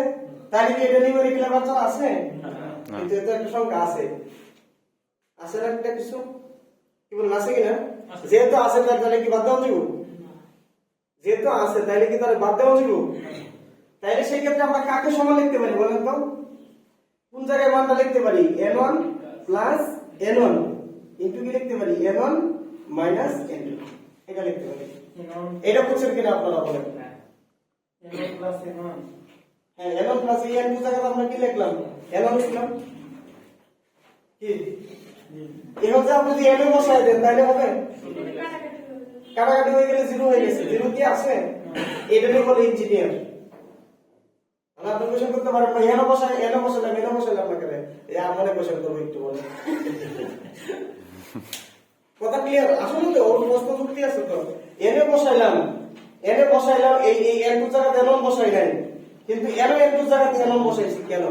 তাহলে কি এটা নিউমেরিক্যাল আনসার আছে? কিন্তু এটা একটা সংখ্যা আছে, আছে না একটা কিছু, কি বলেন আছে কিনা? যেহেতু আছে তাহলে কি বাদ দেওয়া যাবে? যেহেতু আছে তাহলে কি তার বাদ দেওয়া যাবে? তাহলে সেই ক্ষেত্রে আমরা কাকে সমান লিখতে পারি বলেন তো? কোন জায়গায় মানটা লিখতে পারি? n1 প্লাস n1 ইনটু কি লিখতে পারি? n1 মাইনাস n2, এটা লিখতে পারি। এটা বুঝছেন কিনা আপনারা বলেন? n1 প্লাস n1, হ্যাঁ, n1 প্লাস n2 জায়গায় আমরা কি লিখলাম? n1 লিখলাম কি? এখন যে আপনি যদি n বসায় দেন তাহলে হবে? কাটাকাটি হয়ে গেলে 0 হয়ে গেছে, 0 কি আছে? এটা নিয়ে বলে ইঞ্জিনিয়ার। আমরা আপনি কোশ্চেন করতে পারেন না, n বসাইলাম না কেন? এই আমারে কোশ্চেন করব একটু বলেন। কথা ক্লিয়ার? আসলে তো ওর প্রশ্ন যুক্তি আছে তো, n বসাইলাম এই n2 জায়গাতে n বসাই নাই, কিন্তু n2 জায়গাতে n বসাইছি কেন?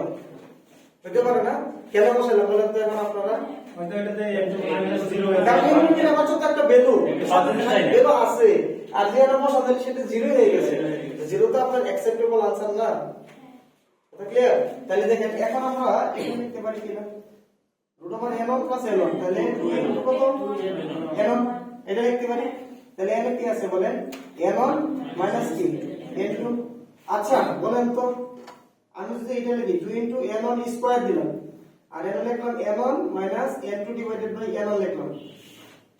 হতে পারে না? কেন বসাইলাম বলেন তো এখন আপনারা? হয়তো এটাতে n2 মাইনাস 0 হয়ে কারণ যাবে। এর মধ্যে আমার তো একটা ভ্যালু আছে, আর যে n বসাতে সেটা 0 হয়ে গেছে, 0 তো আপনার অ্যাকসেপ্টেবল আনসার না। কথা ক্লিয়ার? তাহলে দেখেন এখন আমরা এখানে লিখতে পারি কিনা, root over n1 plus n1, তাহলে 2n কত? n1, এটা লিখতে পারি। তাহলে n কি আছে বলেন? n1 মাইনাস কি n2। আচ্ছা বলেন তো, আমি যদি এটা লিখি 2 ইনটু n1 স্কয়ার দিলাম, আর n লিখলাম n1 minus n2 divided by n1 লিখলাম,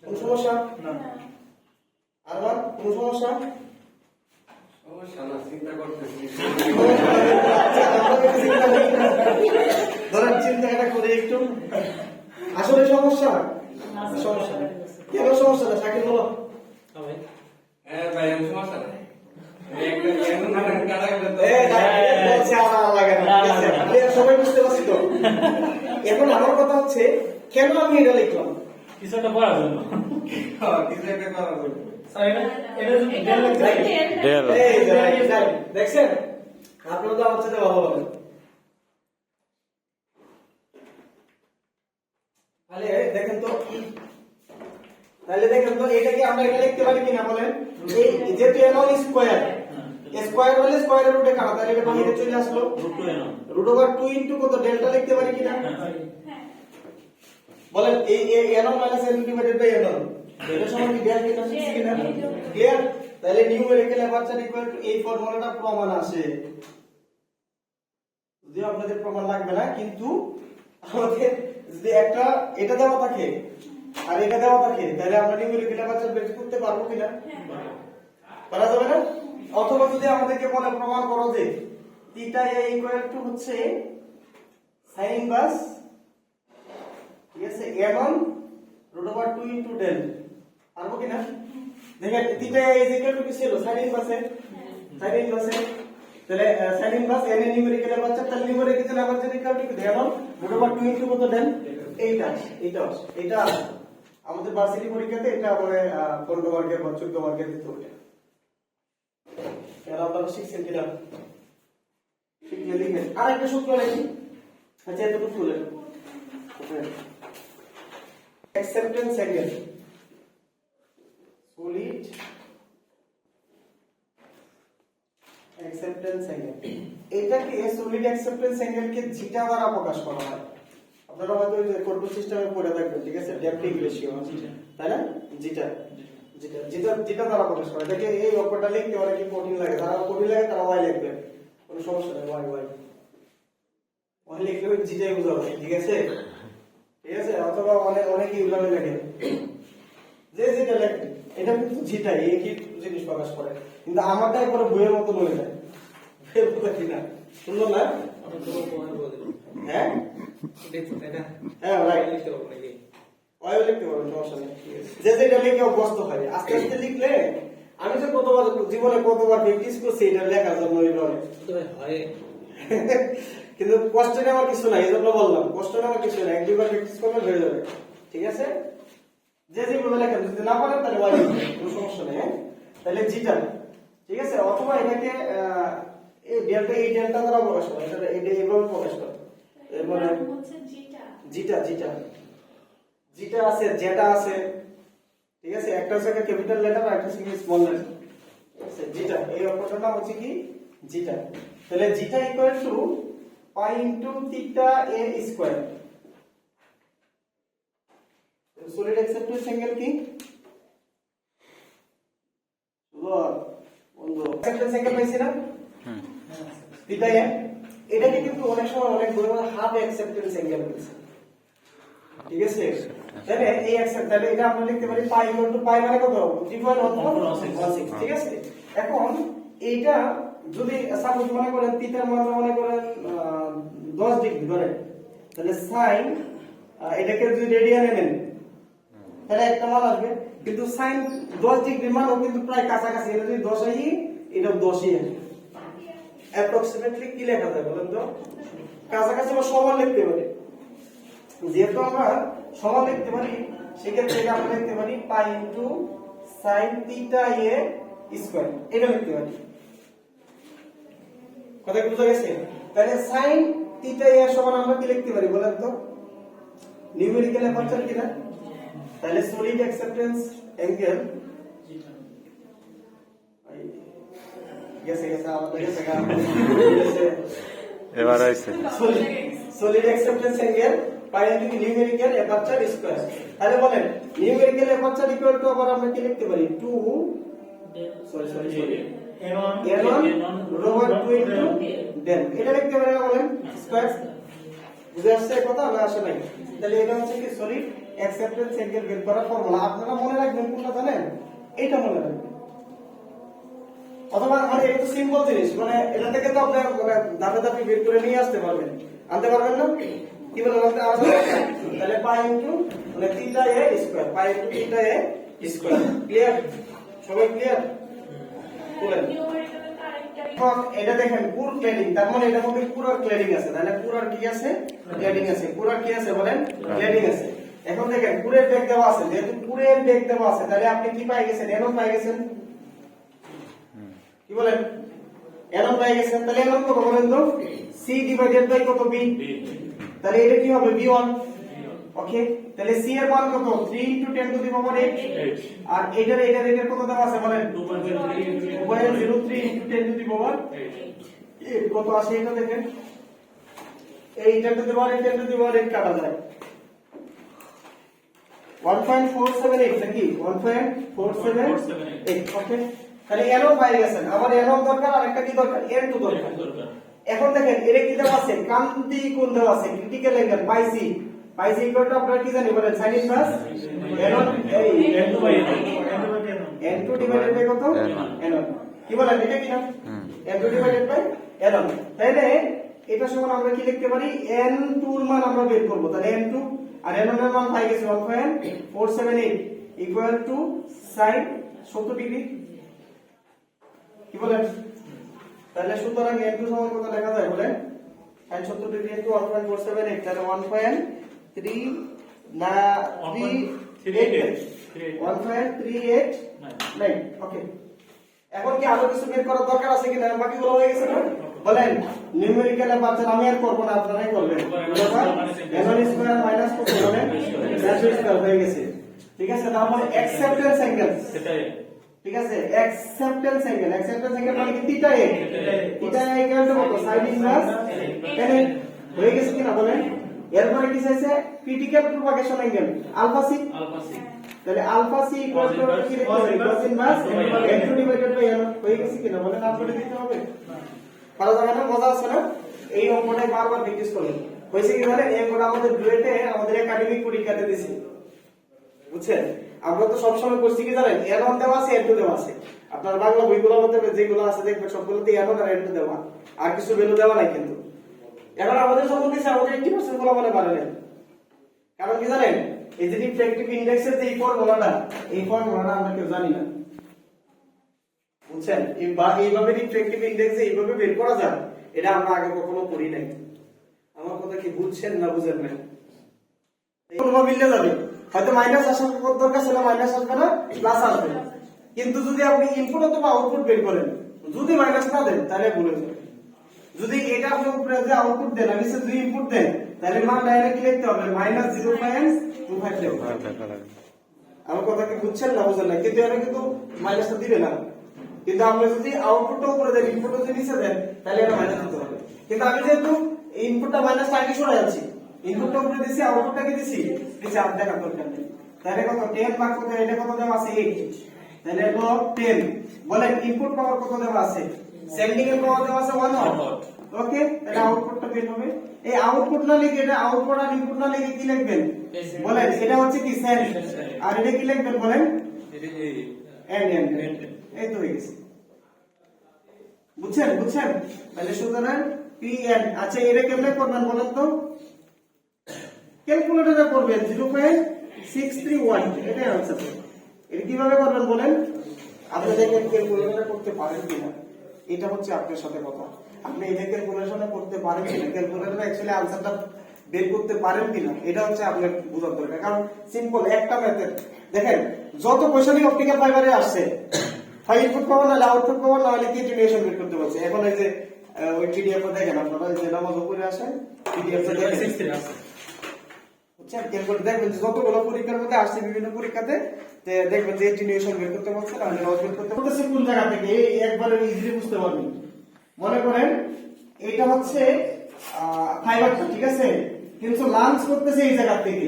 কোন সমস্যা? না, আর কোন সমস্যা? সমস্যা না, চিন্তা করতেছি। আচ্ছা, আমরা একটু চিন্তা করি না। ধরেন চিন্তাটা করি একটু, আসলে সমস্যা সমস্যা না। কেন সমস্যা না শাকিল বলো? হবে হ্যাঁ ভাই, আমি সমস্যা নাই। একটা এখন কাটা গেলে তো বলছে আমার লাগে না, ঠিক আছে? আমরা সবাই বুঝতে পারছি তো। এখন আমার কথা হচ্ছে কেন আমি এটা লিখলাম? কিছু একটা করার জন্য কিছু একটা করা যাবে। স্যার এটা যদি ডেল লিখতে পারি, এই যে, দেখছেন আপনারা তো আমার সাথে ভালো বলেন। তাহলে দেখেন তো এটা কি আমরা এটা লিখতে পারি কিনা বলেন? এই যেহেতু n1 স্কয়ার, স্কয়ার হলে স্কয়ারের রুটে কাটা, তাহলে এটা বাইরে চলে আসলো, রুট ওভার 2 ইনটু কত ডেল্টা লিখতে পারি কিনা বলেন? এই n1 minus n2 divided by n1, এটা সমান কি ডেল কিনা শিখছি কিনা? ক্লিয়ার? তাহলে নিউমেরিক্যাল অ্যাপারচার ইকুয়াল টু এই ফর্মুলাটা প্রমাণ আসে, যদিও আপনাদের প্রমাণ লাগবে না, কিন্তু আমাদের যদি একটা এটা দেওয়া থাকে আর এটা দেওয়া থাকে তাহলে আমরা নিউমেরিক্যাল অ্যাপারচার বের করতে পারবো কিনা? পারা যাবে না? অথবা যদি আমাদেরকে বলে প্রমাণ করো যে থিটা a ইকুয়াল টু হচ্ছে sin ইনভার্স, ঠিক আছে, n1 root over 2 into del, পারবো কিনা? দেখেন theta a is equal to কি ছিল? sin ইনভার্সে, তাহলে sin ইনভার্স n এর নিউমেরিক্যাল অ্যাপারচার, তাহলে নিউমেরিক্যাল অ্যাপারচার ইকুয়াল টু কি n1 রুট ওভার 2 ইনটু কত ডেল? এইটা আমাদের ভার্সিটি পরীক্ষাতে এটা মানে 15 মার্কের বা 14 মার্কের দিতে হবে। এর আপনারা শিখছেন কিনা? শিখলে লিখেন। আর একটা সূত্র লিখি, আচ্ছা এতটুকু তুলেন। acceptance angle, solid acceptance angle, এটাকে solid acceptance angle কে জিটা দ্বারা প্রকাশ করা হয়। আপনারা হয়তো কোয়াড্রেন্ট সিস্টেমে পড়ে থাকবেন, ঠিক আছে, ডেপ্থিং রেশিও, তাই না? জিটা জিটা দ্বারা প্রকাশ করা হয়। এটাকে এই অক্ষরটা লিখতে অনেক কঠিন লাগে, যারা কঠিন লাগে তারা ওয়াই লিখবেন, কোনো সমস্যা নেই, ওয়াই লিখলে জিটাই বোঝাবে, ঠিক আছে, ঠিক আছে। অথবা অনেক ইউলামে লেখে, যে যেটা লেখে এটা কিন্তু জিটাই একই জিনিস প্রকাশ করে, কিন্তু আমারটা একবার বইয়ের মতো মনে যায়, বইয়ের মতো কিনা শুনলো না? হ্যাঁ হ্যাঁ রাইট, ওয়াইও লিখতে পারবেন, সমস্যা নেই। যে যেটা লিখে অভ্যস্ত হয়, আস্তে আস্তে লিখলে, আমি যে কতবার জীবনে কতবার প্র্যাকটিস করছি এটা লেখার জন্য এইভাবে, কিন্তু কষ্ট নেওয়ার কিছু নাই, এই জন্য বললাম কষ্ট নেওয়ার কিছু নাই, এক দুইবার প্র্যাকটিস করলে হয়ে যাবে, ঠিক আছে। যে যেভাবে লেখেন, যদি না পারেন তাহলে ওয়াই লিখবেন, কোনো সমস্যা নেই। তাহলে জিটা, ঠিক আছে, অথবা এটাকে এই ডেল্টা দ্বারা প্রকাশ করে, এটা এইভাবে প্রকাশ করে, মানে জিটা আছে, জেটা আছে, ঠিক আছে, একটা হচ্ছে ক্যাপিটাল লেটার আর একটা হচ্ছে স্মল লেটার, ঠিক আছে। জিটা এই অক্ষরটার নাম হচ্ছে কি? জিটা। তাহলে zeta equal to pi into theta A square. Solid acceptance angle কি? বন্ধু অ্যাকসেপ্টেন্স অ্যাঙ্গেল পাইছি না? থিটা এ, এটাকে কিন্তু অনেক সময় অনেক বড় হাফ অ্যাকসেপ্টেন্স অ্যাঙ্গেল বলছে, ঠিক আছে। তাহলে এই অ্যাকসেপ্ট, তাহলে এটা আমরা লিখতে পারি পাই ইকুয়াল টু পাই মানে কত? 3.16, ঠিক আছে। এখন এইটা যদি সাপোজ মনে করেন থিটার মান মনে করেন 10 ডিগ্রি ধরেন, তাহলে sin এটাকে যদি রেডিয়ানে নেন তাহলে একটা মান আসবে, কিন্তু sin 10 ডিগ্রি মানও কিন্তু প্রায় কাছাকাছি, এটা যদি 10 আই এটা 10ই আসবে, অ্যাপ্রক্সিমেটলি কি লেখা যায় বলেন তো? কাছাকাছি বা সমান লিখতে পারি, যেহেতু আমরা সমান লিখতে পারি সেক্ষেত্রে আমরা লিখতে পারি পাই into sin theta A square, এটা লিখতে পারি। কথা কি বুঝা গেছে? তাহলে sin থিটা এ সমান আমরা কি লিখতে পারি বলেন তো? নিউমেরিক্যাল অ্যাপারচার কি না? তাহলে সলিড অ্যাকসেপ্টেন্স অ্যাঙ্গেল গেছে আমাদের গেছে এবার আইছে সলিড অ্যাকসেপ্টেন্স অ্যাঙ্গেল পাই ইনটু নিউমেরিক্যাল অ্যাপারচার স্কয়ার। তাহলে বলেন নিউমেরিক্যাল অ্যাপারচার ইকুয়াল টু আবার আমরা কি লিখতে পারি? 2 n1 রোভার 2 ইনটু ডেল, এটা লিখতে পারি না বলেন স্কয়ার। বুঝে আসছে কথা না আসে নাই? তাহলে এটা হচ্ছে কি সলিড অ্যাকসেপ্টেন্স অ্যাঙ্গেল বের করার ফর্মুলা। আপনারা মনে রাখবেন কোনটা জানেন? এটা মনে রাখবেন, অথবা মানে এটা তো সিম্পল জিনিস, মানে এটা থেকে তো আপনি মানে ধাপে ধাপে বের করে নিয়ে আসতে পারবেন, আনতে পারবেন না? কি বলেন আনতে পারবেন? তাহলে পাই ইনটু মানে theta A square, pi into theta A square. Clear? সবাই ক্লিয়ার? বলেন। এখন এটা দেখেন পুর ক্লেডিং, তার মানে এটার মধ্যে পুরো ক্লেডিং আছে, তাহলে পুরো কি আছে? ক্লেডিং আছে। পুরো কি আছে বলেন? ক্লেডিং আছে। এখন দেখেন পুরের বেগ দেওয়া আছে, যেহেতু পুরের বেগ দেওয়া আছে তাহলে আপনি কি পাই গেছেন? এনও পাই গেছেন, কি বলেন? এনও পাই গেছেন। তাহলে এনও কত বলেন তো? সি ডিভাইডেড বাই কত? বি। তাহলে এটা কি হবে? বি1। ওকে, তাহলে সি এর মান কত? 3 * 10 টু দি পাওয়ার 8, আর এটার কত দেওয়া আছে বলেন? 2.03 * 10 টু দি পাওয়ার 8 কত আসে এটা দেখেন। এই 10 to the power 8 10 to the পাওয়ার 8 কাটা যায় 1.478 নাকি? 1.478। ওকে, তাহলে এনও পাই গেছেন। আবার এনও দরকার, আর একটা কি দরকার? n2 দরকার। এখন দেখেন এর কি দেওয়া আছে? ক্রান্তি কোণ দেওয়া আছে, critical angle pi C. Pi C equal to আপনারা কি জানেন বলেন? sin inverse n1 n2 divided by কত? n1। কি বলেন এটা কি না? n2 divided by n1। তাহলে এটা সমান আমরা কি লিখতে পারি? n2 এর মান আমরা বের করব, তাহলে n2 আর n1 এর মান পাই গেছে 1.478 ইকুয়াল টু sin 70 ডিগ্রি। কি বলেন? তাহলে সুতরাং n2 সমান কত লেখা যায় বলেন? sin 70 ডিগ্রি ইনটু 1.478, তাহলে 1.389। ওকে, এখন কি আরো কিছু বের করার দরকার আছে কিনা? বাকিগুলো হয়ে গেছে না? বলেন নিউমেরিক্যালে পাচ্ছেন, আমি আর করবো না, আপনারাই করবেন। n1 স্কয়ার মাইনাস কত বলেন n2 স্কয়ার হয়ে গেছে, ঠিক আছে। তারপরে অ্যাকসেপ্টেন্স অ্যাঙ্গেল, সেটাই ঠিক আছে, অ্যাকসেপ্টেন্স অ্যাঙ্গেল মানে কি theta A, theta A equal to কত sin ইনভার্স tan এ হয়ে গেছে কিনা বলেন। এরপরে কি চাইছে critical propagation angle alpha C, alpha C তাহলে আলফা সি ইকুয়াল টু কি লিখতে হবে cos inverse n2 divided by n হয়ে গেছে কিনা বলেন। আর করে দিতে হবে, পারা যাবে না, মজা আছে না? এই অঙ্কটাই বারবার প্র্যাকটিস করুন। হইছে কি জানেন, এই অঙ্কটা আমাদের ডুয়েটে আমাদের একাডেমিক পরীক্ষাতে দিয়েছে, বুঝছেন। আমরা তো সব সময় করছি কি জানেন, n1 দেওয়া আছে n2 দেওয়া আছে। আপনার বাংলা বইগুলোর মধ্যে যেগুলো আছে দেখবেন সবগুলোতে n1 আর n2 দেওয়া, আর কিছু ভ্যালু দেওয়া নাই। কিন্তু এখন আমাদের যখন দিছে আমাদের 80% গুলো মনে পারে না, কারণ কি জানেন, এই যে রিফ্লেকটিভ ইনডেক্সের যে এই ফর্মুলাটা আমরা কেউ জানি না, বুঝছেন। এইভাবে রিফ্লেকটিভ ইনডেক্স এইভাবে বের করা যায়, এটা আমরা আগে কখনো করি নাই। আমার কথা কি বুঝছেন না বুঝেন না? কোনভাবে মিলে যাবে, হয়তো মাইনাস আসার দরকার ছিল, মাইনাস আসবে না, প্লাস আসবে। কিন্তু যদি আপনি ইনপুট অথবা আউটপুট বের করেন, যদি মাইনাস না দেন তাহলে ভুলে যাবেন। যদি এটা আপনি উপরে যে আউটপুট দেন আর নিচে দুই ইনপুট দেন, তাহলে মান ডাইরেক্টলি লিখতে হবে -0.25 লিখতে হবে। আমার কথা কি বুঝছেন না বুঝেন না? কিন্তু এটা কিন্তু মাইনাসটা দিবে না। কিন্তু আপনি যদি আউটপুটটা উপরে দেন, ইনপুটটা যদি নিচে দেন, তাহলে এটা মাইনাস দিতে হবে। কিন্তু আমি যেহেতু ইনপুটটা মাইনাস আগে সরে যাচ্ছি, ইনপুটটা উপরে দিছি, আউটপুটটাকে দিছি, আর দেখার দরকার নেই। তাহলে কত 10 ভাগ কত, এটা কত দেওয়া আছে 8, তাহলে এটা 10। বলেন ইনপুট পাওয়ার কত দেওয়া আছে, সেন্ডিং এর পাওয়ার দেওয়া আছে 1 ওয়াট। ওকে, তাহলে আউটপুটটা বের হবে। এই আউটপুট না লিখে, এটা আউটপুট আর ইনপুট না লিখে কি লিখবেন বলেন, এটা হচ্ছে কি সেন্ড, আর এটা কি লিখবেন বলেন এন্ড। এই তো হয়ে গেছে, বুঝছেন। তাহলে সুতরাং pn। আচ্ছা এটা কেমনে করবেন বলেন তো, ক্যালকুলেটরে করবেন 0.631, এটাই आंसर। এটা কিভাবে করবেন বলেন, আপনি দেখেন ক্যালকুলেটরে করতে পারেন কিনা, এটা হচ্ছে আপনার সাথে কথা। আপনি এটা ক্যালকুলেশনে করতে পারেন কিনা, ক্যালকুলেটরে অ্যাকচুয়ালি आंसरটা বের করতে পারেন কিনা, এটা হচ্ছে আপনার বোঝার দরকার। কারণ সিম্পল একটা মেথড দেখেন, যত কোশ্চেনই অপটিক্যাল ফাইবারে আসছে, হয় ইনপুট পাওয়ার না আউটপুট পাওয়ার না হলে কি অ্যাটেনুয়েশন বের করতে বলছে। এখন এই যে ওই পিডিএফ এ দেখেন, আপনারা যে নামাজ উপরে আসে পিডিএফ এ দেখেন, বুঝছেন, ক্যালকুলেটর দেখবেন যতগুলো পরীক্ষার মধ্যে আসছে বিভিন্ন পরীক্ষাতে, দেখবেন যে অ্যাটেনুয়েশন বের করতে বলছে না লস বের করতে বলছে। কোন জায়গা থেকে এই একবারে ইজিলি বুঝতে পারবেন। মনে করেন এটা হচ্ছে ফাইবারটা, ঠিক আছে, কিন্তু লঞ্চ করতেছে এই জায়গা থেকে।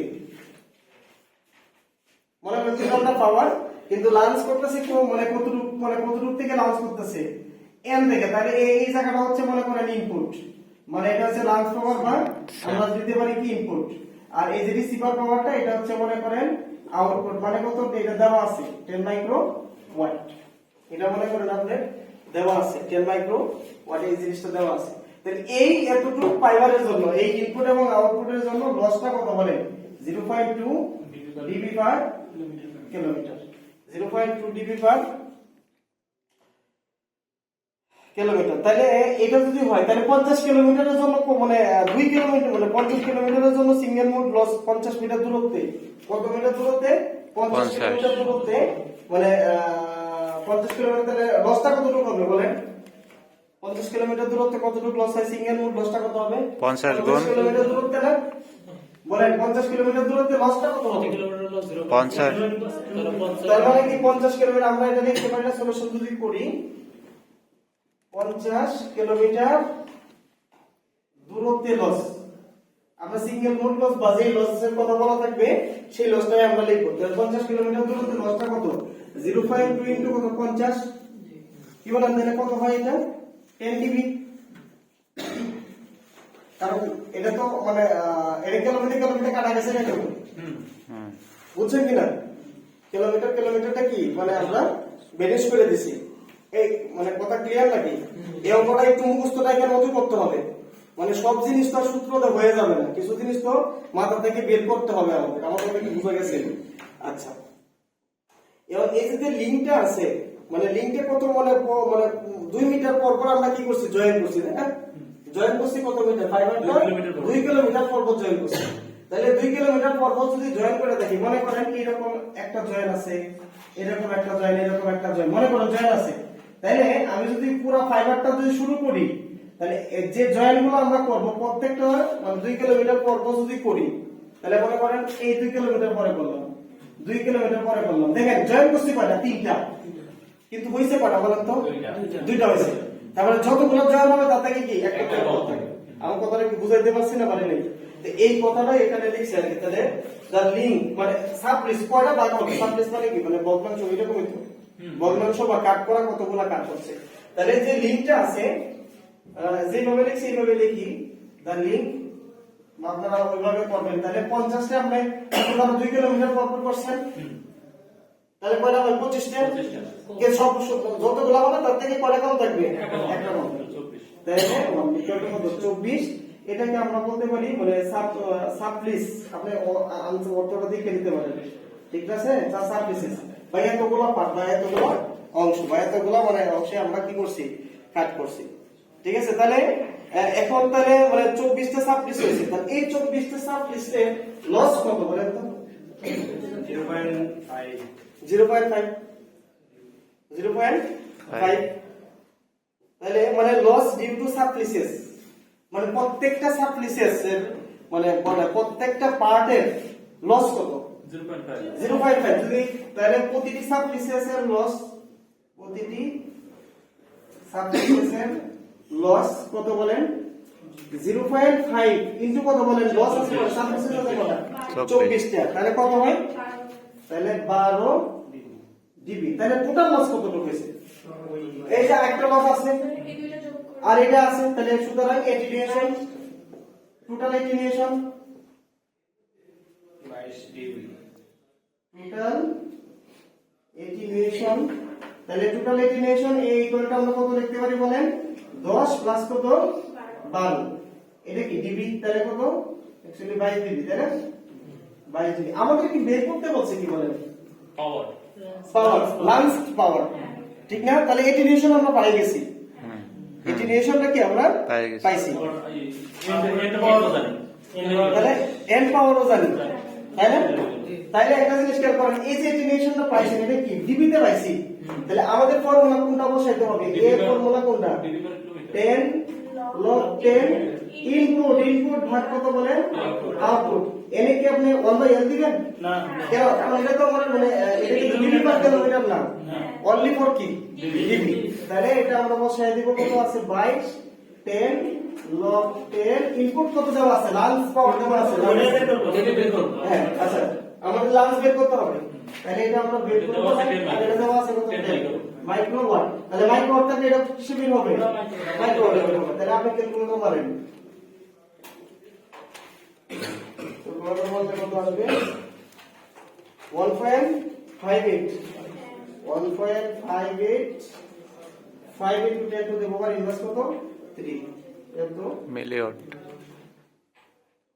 মনে করেন টোটালটা পাওয়ার, কিন্তু লঞ্চ করতেছে কতটুকু থেকে লঞ্চ করতেছে এন থেকে। তাহলে এই জায়গাটা হচ্ছে মনে করেন ইনপুট, মানে এটা হচ্ছে লঞ্চ পাওয়ার বা আমরা দিতে পারি কি ইনপুট। আর এই যে রিসিভার পাওয়ারটা, এটা হচ্ছে মনে করেন আউটপুট, মানে কত এটা দেওয়া আছে 10 মাইক্রো ওয়াট। এটা মনে করেন আপনাদের দেওয়া আছে 10 মাইক্রো ওয়াট, এই জিনিসটা দেওয়া আছে। তাহলে এই এতটুকু ফাইবারের জন্য এই ইনপুট এবং আউটপুটের জন্য লসটা কত বলেন 0.2 dB per kilometre. 0.2 dB per kilometre. তাহলে এটা যদি হয় তাহলে 50 কিলোমিটারের জন্য মানে 2 কিলোমিটার মানে 50 কিলোমিটারের জন্য সিঙ্গেল মোড লস 50 মিটার দূরত্বে, কত মিটার দূরত্বে 50 কিলোমিটার দূরত্বে, মানে 50 কিলোমিটার লসটা কতটুকু হবে বলেন, 50 কিলোমিটার দূরত্বে কতটুকু লস হয়, সিঙ্গেল মোড লসটা কত হবে 50 গুণ কিলোমিটার দূরত্বে না বলেন, 50 কিলোমিটার দূরত্বে লসটা কত হবে 50। তার মানে কি 50 কিলোমিটার, আমরা এটা লিখতে পারি না, সলিউশন যদি করি 50 কিলোমিটার দূরত্বে লস, আমরা সিঙ্গেল মোড লস বা যে লসের কথা বলা থাকবে সেই লসটাই আমরা লিখব। তাহলে 50 কিলোমিটার দূরত্বে লসটা কত 0.2 ইনটু কত 50, কি বলেন তাহলে কত হয় এটা 10 dB। কারণ এটা তো মানে এটা কিলোমিটার কাটা গেছে না কেউ, বুঝছেন কিনা, কিলোমিটারটা কি মানে আমরা বেরিশ করে দিছি। এই মানে কথা ক্লিয়ার নাকি? এই অঙ্কটা একটু মুখস্থ টাইপের মতো করতে হবে, মানে সব জিনিস তো সূত্রতে হয়ে যাবে না, কিছু জিনিস তো মাথা থেকে বের করতে হবে আমাদের। আমার কথা কি বুঝা গেছে? আচ্ছা, এবার এই যে লিঙ্কটা আছে, মানে লিঙ্কে কত মানে 2 মিটার পর পর আমরা কি করছি জয়েন করছি, না জয়েন করছি কত মিটার, ফাইবারটা 2 কিলোমিটার পর পর জয়েন করছি। তাহলে 2 কিলোমিটার পর পর যদি জয়েন করে দেখি, মনে করেন কি এরকম একটা জয়েন আছে, এরকম একটা জয়েন, এরকম একটা জয়েন, মনে করেন জয়েন আছে। তাহলে আমি যদি পুরো ফাইবারটা যদি শুরু করি, তাহলে যে জয়েন্ট গুলো আমরা করব প্রত্যেকটা মানে 2 কিলোমিটার পর পর যদি করি তাহলে মনে করেন এই 2 কিলোমিটার পরে করলাম 2 কিলোমিটার পরে করলাম দেখেন জয়েন্ট করছি কয়টা তিনটা কিন্তু হইছে কয়টা বলেন তো দুইটা হইছে তারপরে যতগুলো জয়েন্ট হবে তার থেকে কি একটা করে পদ থাকে আমার কথাটা কি বুঝাইতে পারছি না পারি নাই তো এই কথাটা এখানে লিখছি আর কি তাহলে দা লিংক মানে সাবলিস্ট কয়টা ভাগ হবে সাবলিস্ট মানে কি মানে ভগ্নাংশ এরকম হইতো ভগ্নাংশ বা কাট করা কতগুলো কাট করছে তাহলে যে লিংকটা আছে যেভাবে লিখছি এইভাবে লিখি দা লিংক আপনারা ওইভাবে করবেন তাহলে 50 টা আপনি আপনারা 2 কিলোমিটার পর পর করছেন তাহলে কয়টা হবে 25 টা কে সব যতগুলো হবে তার থেকে কয়টা কম থাকবে একটা কম তাহলে 24 এটাকে আমরা বলতে পারি মানে সাবলিস আপনি আনসার অর্থটা দেখে নিতে পারেন ঠিক আছে যা সাবলিসিস ভাই এতগুলো পার্ট ভাই এতগুলো অংশ ভাই এতগুলো মানে অংশে আমরা কি করছি কাট করছি ঠিক আছে তাহলে এখন তাহলে মানে 24 টা সাবলিস হয়েছে তাহলে এই 24 টা সাবলিসের লস কত বলেন তো 0.5 তাহলে মানে লস ডিউ টু সাবলিসেস মানে প্রত্যেকটা সাবলিসেস এর মানে প্রত্যেকটা পার্টের লস কত 0.5 যদি তাহলে প্রতিটি সাবলিসেস এর লস প্রতিটি সাবলিসেস এর লস কত বলেন 0.5 ইনটু কত বলেন লস আছে সাবলিসেস কত বলেন 24 টা তাহলে কত হয় তাহলে 12 ডিবি তাহলে টোটাল লস কত হয়েছে এই যে একটা লস আছে আর এটা আছে তাহলে সুতরাং এটিনিউশন টোটাল এটিনিউশন 22 ডিবি টোটাল এটিনিউশন তাহলে টোটাল এটিনিউশন এই ইকুয়ালটা আমরা কত লিখতে পারি বলেন 10 প্লাস কত 12 এটা কি ডিবি তাহলে কত অ্যাকচুয়ালি 22 ডিবি তাই না 22 ডিবি আমাদের কি বের করতে বলছে কি বলেন পাওয়ার পাওয়ার লাংস পাওয়ার ঠিক না তাহলে এটিনিউশন আমরা পাই গেছি এটিনিউশনটা কি আমরা পাইছি তাহলে এন পাওয়ারও জানি তাই না তাইলে একটা জিনিস খেয়াল করেন এই যে এটিনিউশনটা পাইছি এটা কি ডিবিতে পাইছি তাহলে আমাদের ফর্মুলা কোনটা বসাইতে হবে এর ফর্মুলা কোনটা 10 log 10 ইনপুট ভাগ কত বলেন আউটপুট এনে কি আপনি 1/l দিবেন না কেন কারণ এটা তো আমার মানে এটা কি ডিবি পার কিলোমিটার না অনলি ফর কি ডিবি তাহলে এটা আমরা বসাই দিব কত আছে 22 10 log 10 ইনপুট কত দেওয়া আছে লাঞ্চ পাওয়ার দেওয়া আছে হ্যাঁ আচ্ছা আমাদের লাঞ্চ বের করতে হবে তাহলে এটা আমরা বের করব আর এটা দেওয়া আছে কত মাইক্রো ওয়াট তাহলে মাইক্রো ওয়াট থেকে এটা কিসে বের হবে মাইক্রো ওয়াট বের হবে তাহলে আপনি ক্যালকুলেটর মারেন ক্যালকুলেটর বলতে কত আসবে 1.58 5 into 10 to the power inverse কত 3 এত মিলিওয়াট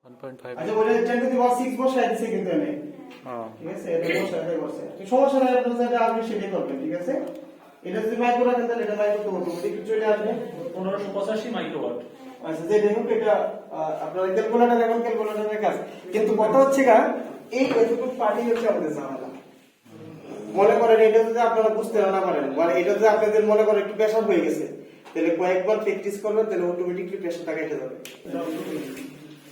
1.5 আচ্ছা বলে 10 to the power 6 বসাই দিয়েছে কিন্তু এনে ঠিক আছে এটা বসাই দেই বসে সমস্যা নাই আপনারা যেটা আসবে সেটাই করবেন ঠিক আছে এটা যদি মাইক্রো রাখেন তাহলে এটা মাইক্রো তো অটোমেটিক চলে আসবে 1585 মাইক্রোওয়াট আচ্ছা যে দেখুন এটা আপনারা ক্যালকুলেটর এখন ক্যালকুলেটরের কাজ কিন্তু কথা হচ্ছে গা এই এতটুকু পার্টি হচ্ছে আমাদের ঝামেলা মনে করেন এটা যদি আপনারা বুঝতে না পারেন মানে এটা যদি আপনাদের মনে করেন একটু প্রেসার হয়ে গেছে তাহলে কয়েকবার প্র্যাকটিস করবেন তাহলে অটোমেটিকলি প্রেসারটা কেটে যাবে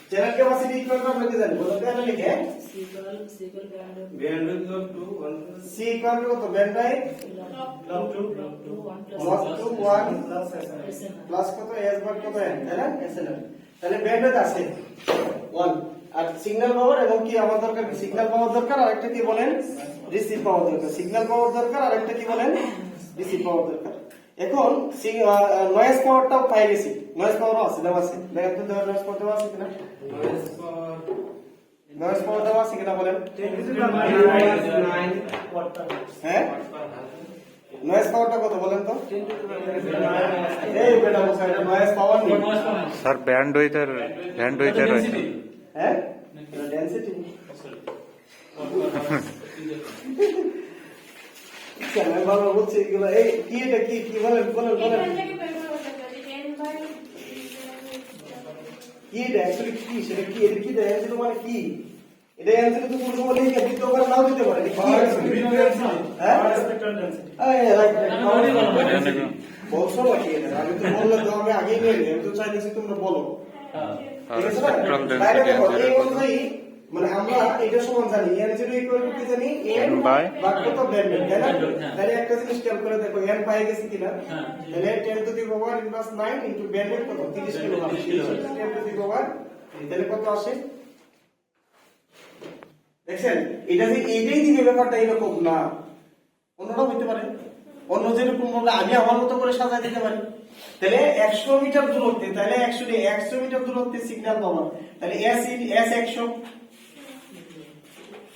চ্যানেল ক্যাপাসিটি ইকুয়াল টু আমরা কি জানি বলতে আমরা লিখে bandwidth of 2 c equal to কত ব্যান্ডউইথ log 2 log 2 1 প্লাস কত s ভাগ কত n তাই না snl তাহলে ব্যান্ডউইথ আছে 1 আর সিগন্যাল পাওয়ার এবং কি আমার দরকার কি সিগন্যাল পাওয়ার দরকার আরেকটা কি বলেন রিসিভ পাওয়ার দরকার সিগন্যাল পাওয়ার দরকার আরেকটা কি বলেন রিসিভ পাওয়ার দরকার এখন নয়েজ পাওয়ারটাও পাই গেছি নয়েজ পাওয়ারও আছে দেওয়া আছে দেখেন তো নয়েজ পাওয়ার দেওয়া আছে কিনা নয়েজ পাওয়ার দেওয়া আছে কিনা বলেন 9 হ্যাঁ নয়েজ পাওয়ারটা কত বলেন তো এই বেটা বসে এটা নয়েজ পাওয়ার নেই স্যার ব্যান্ডউইথের হয়েছে হ্যাঁ ডেনসিটি কেন ভালো বলছি এগুলো এই কি এটা কি কি বলেন বলেন বলেন কি এটা অ্যাকচুয়ালি কি সেটা কি এটা কি ডেনসিটি মানে কি এটা অ্যানসার তো কোনো সময় লিখে দিতে পারে নাও দিতে পারে হ্যাঁ expected density এই রাইট বলছো নাকি এটা? আমি তো বললে তো আমি আগেই নিয়ে নিই, আমি তো চাইতেছি তোমরা বলো। ঠিক আছে না? Spectral তাহলে density দেখো, আছে। এই অনুযায়ী মানে আমরা এটা সমান জানি n = কি জানি n by ভাগ কত ব্যান্ডউইথ, তাই না? তাহলে একটা জিনিস খেয়াল করে দেখো n পাই গেছি কিনা। হ্যাঁ। তাহলে 10 to the power inverse 9 into bandwidth কত 30 কিলোহার্টজ, 10 to the power, তাহলে কত আসে দেখছেন? এটা যে এইটাই দিবে ব্যাপারটা এরকম না, অন্যটাও হইতে পারে, অন্য যেরকম ভাবে আমি আমার মতো করে সাজাই দিতে পারি। তাহলে 100 মিটার দূরত্বে, তাহলে 100 মিটার দূরত্বে সিগন্যাল পাওয়া, তাহলে s 100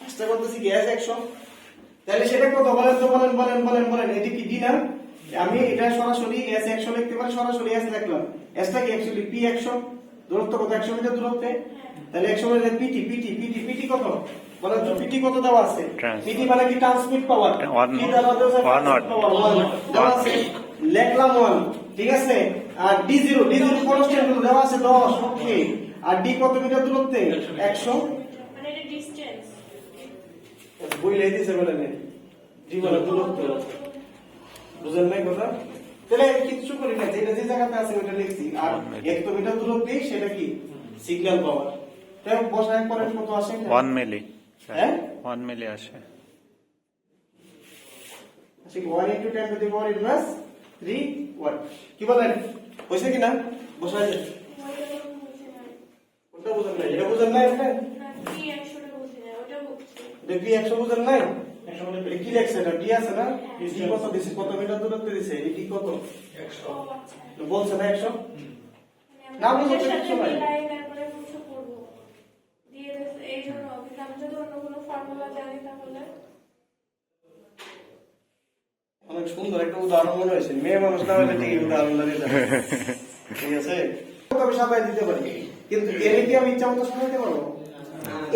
চেষ্টা করতেছি কি s 100, তাহলে সেটা কত বলেন তো, বলেন এটি কি ডি না? আমি এটা সরাসরি s 100 লিখতে পারি, সরাসরি s লিখলাম। s টা কি অ্যাকচুয়ালি p 100, দূরত্ব কত 100 মিটার দূরত্বে, তাহলে 100 মিটার pt কত বলেন তো, pt কত দেওয়া আছে? pt মানে কি ট্রান্সমিট পাওয়ার, p দেওয়া আছে দেওয়া আছে, লিখলাম 1, ঠিক আছে। আর d0 কনস্ট্যান্ট দেওয়া আছে 10, ওকে। আর d কত মিটার দূরত্বে? 100, মানে এটা ডিসটেন্স। বইলেই দিছে বলেন d মানে দূরত্ব, বুঝেন নাই কথা? তাহলে কিছু করি না, যেটা যে জায়গাতে আছে ওটা লিখছি, আর 1 মিটার দূরত্বে সেটা কি সিগন্যাল পাওয়ার। তাই বসায় করেন কত আসে? 1 মিলি, হ্যাঁ 1 মিলি আসে। ঠিক 1 * 10 to the power inverse 3 watt. কি বলেন, হইছে কিনা? বসায় দেন। ওটা বুঝেন নাই, এটা বুঝেন নাই আপনি? না কি 100 টা বুঝি না, ওটা বুঝছি। এটা কি 100 বুঝেন নাই? এটা কি লেখছে? এটা ডি আছে না? ডি কত দিছে, কত মিটার দূরত্বে দিছে, এটা কি কত ও আচ্ছা। বলছে না 100? মানে না, আমি বুঝতে এটার কিছু সাথে নাই। মিলাই তারপরে কিছু করব। দিয়ে দিছে এই জন্য, কিন্তু আমি যদি অন্য কোনো ফর্মুলা জানি তাহলে অনেক সুন্দর একটা উদাহরণ মনে হয়েছে, মেয়ে মানুষ না হলে ঠিক উদাহরণ দিয়ে দেবে। ঠিক আছে, আমি সাজাই দিতে পারি, কিন্তু এর কি আমি ইচ্ছা মতো সাজাইতে পারবো?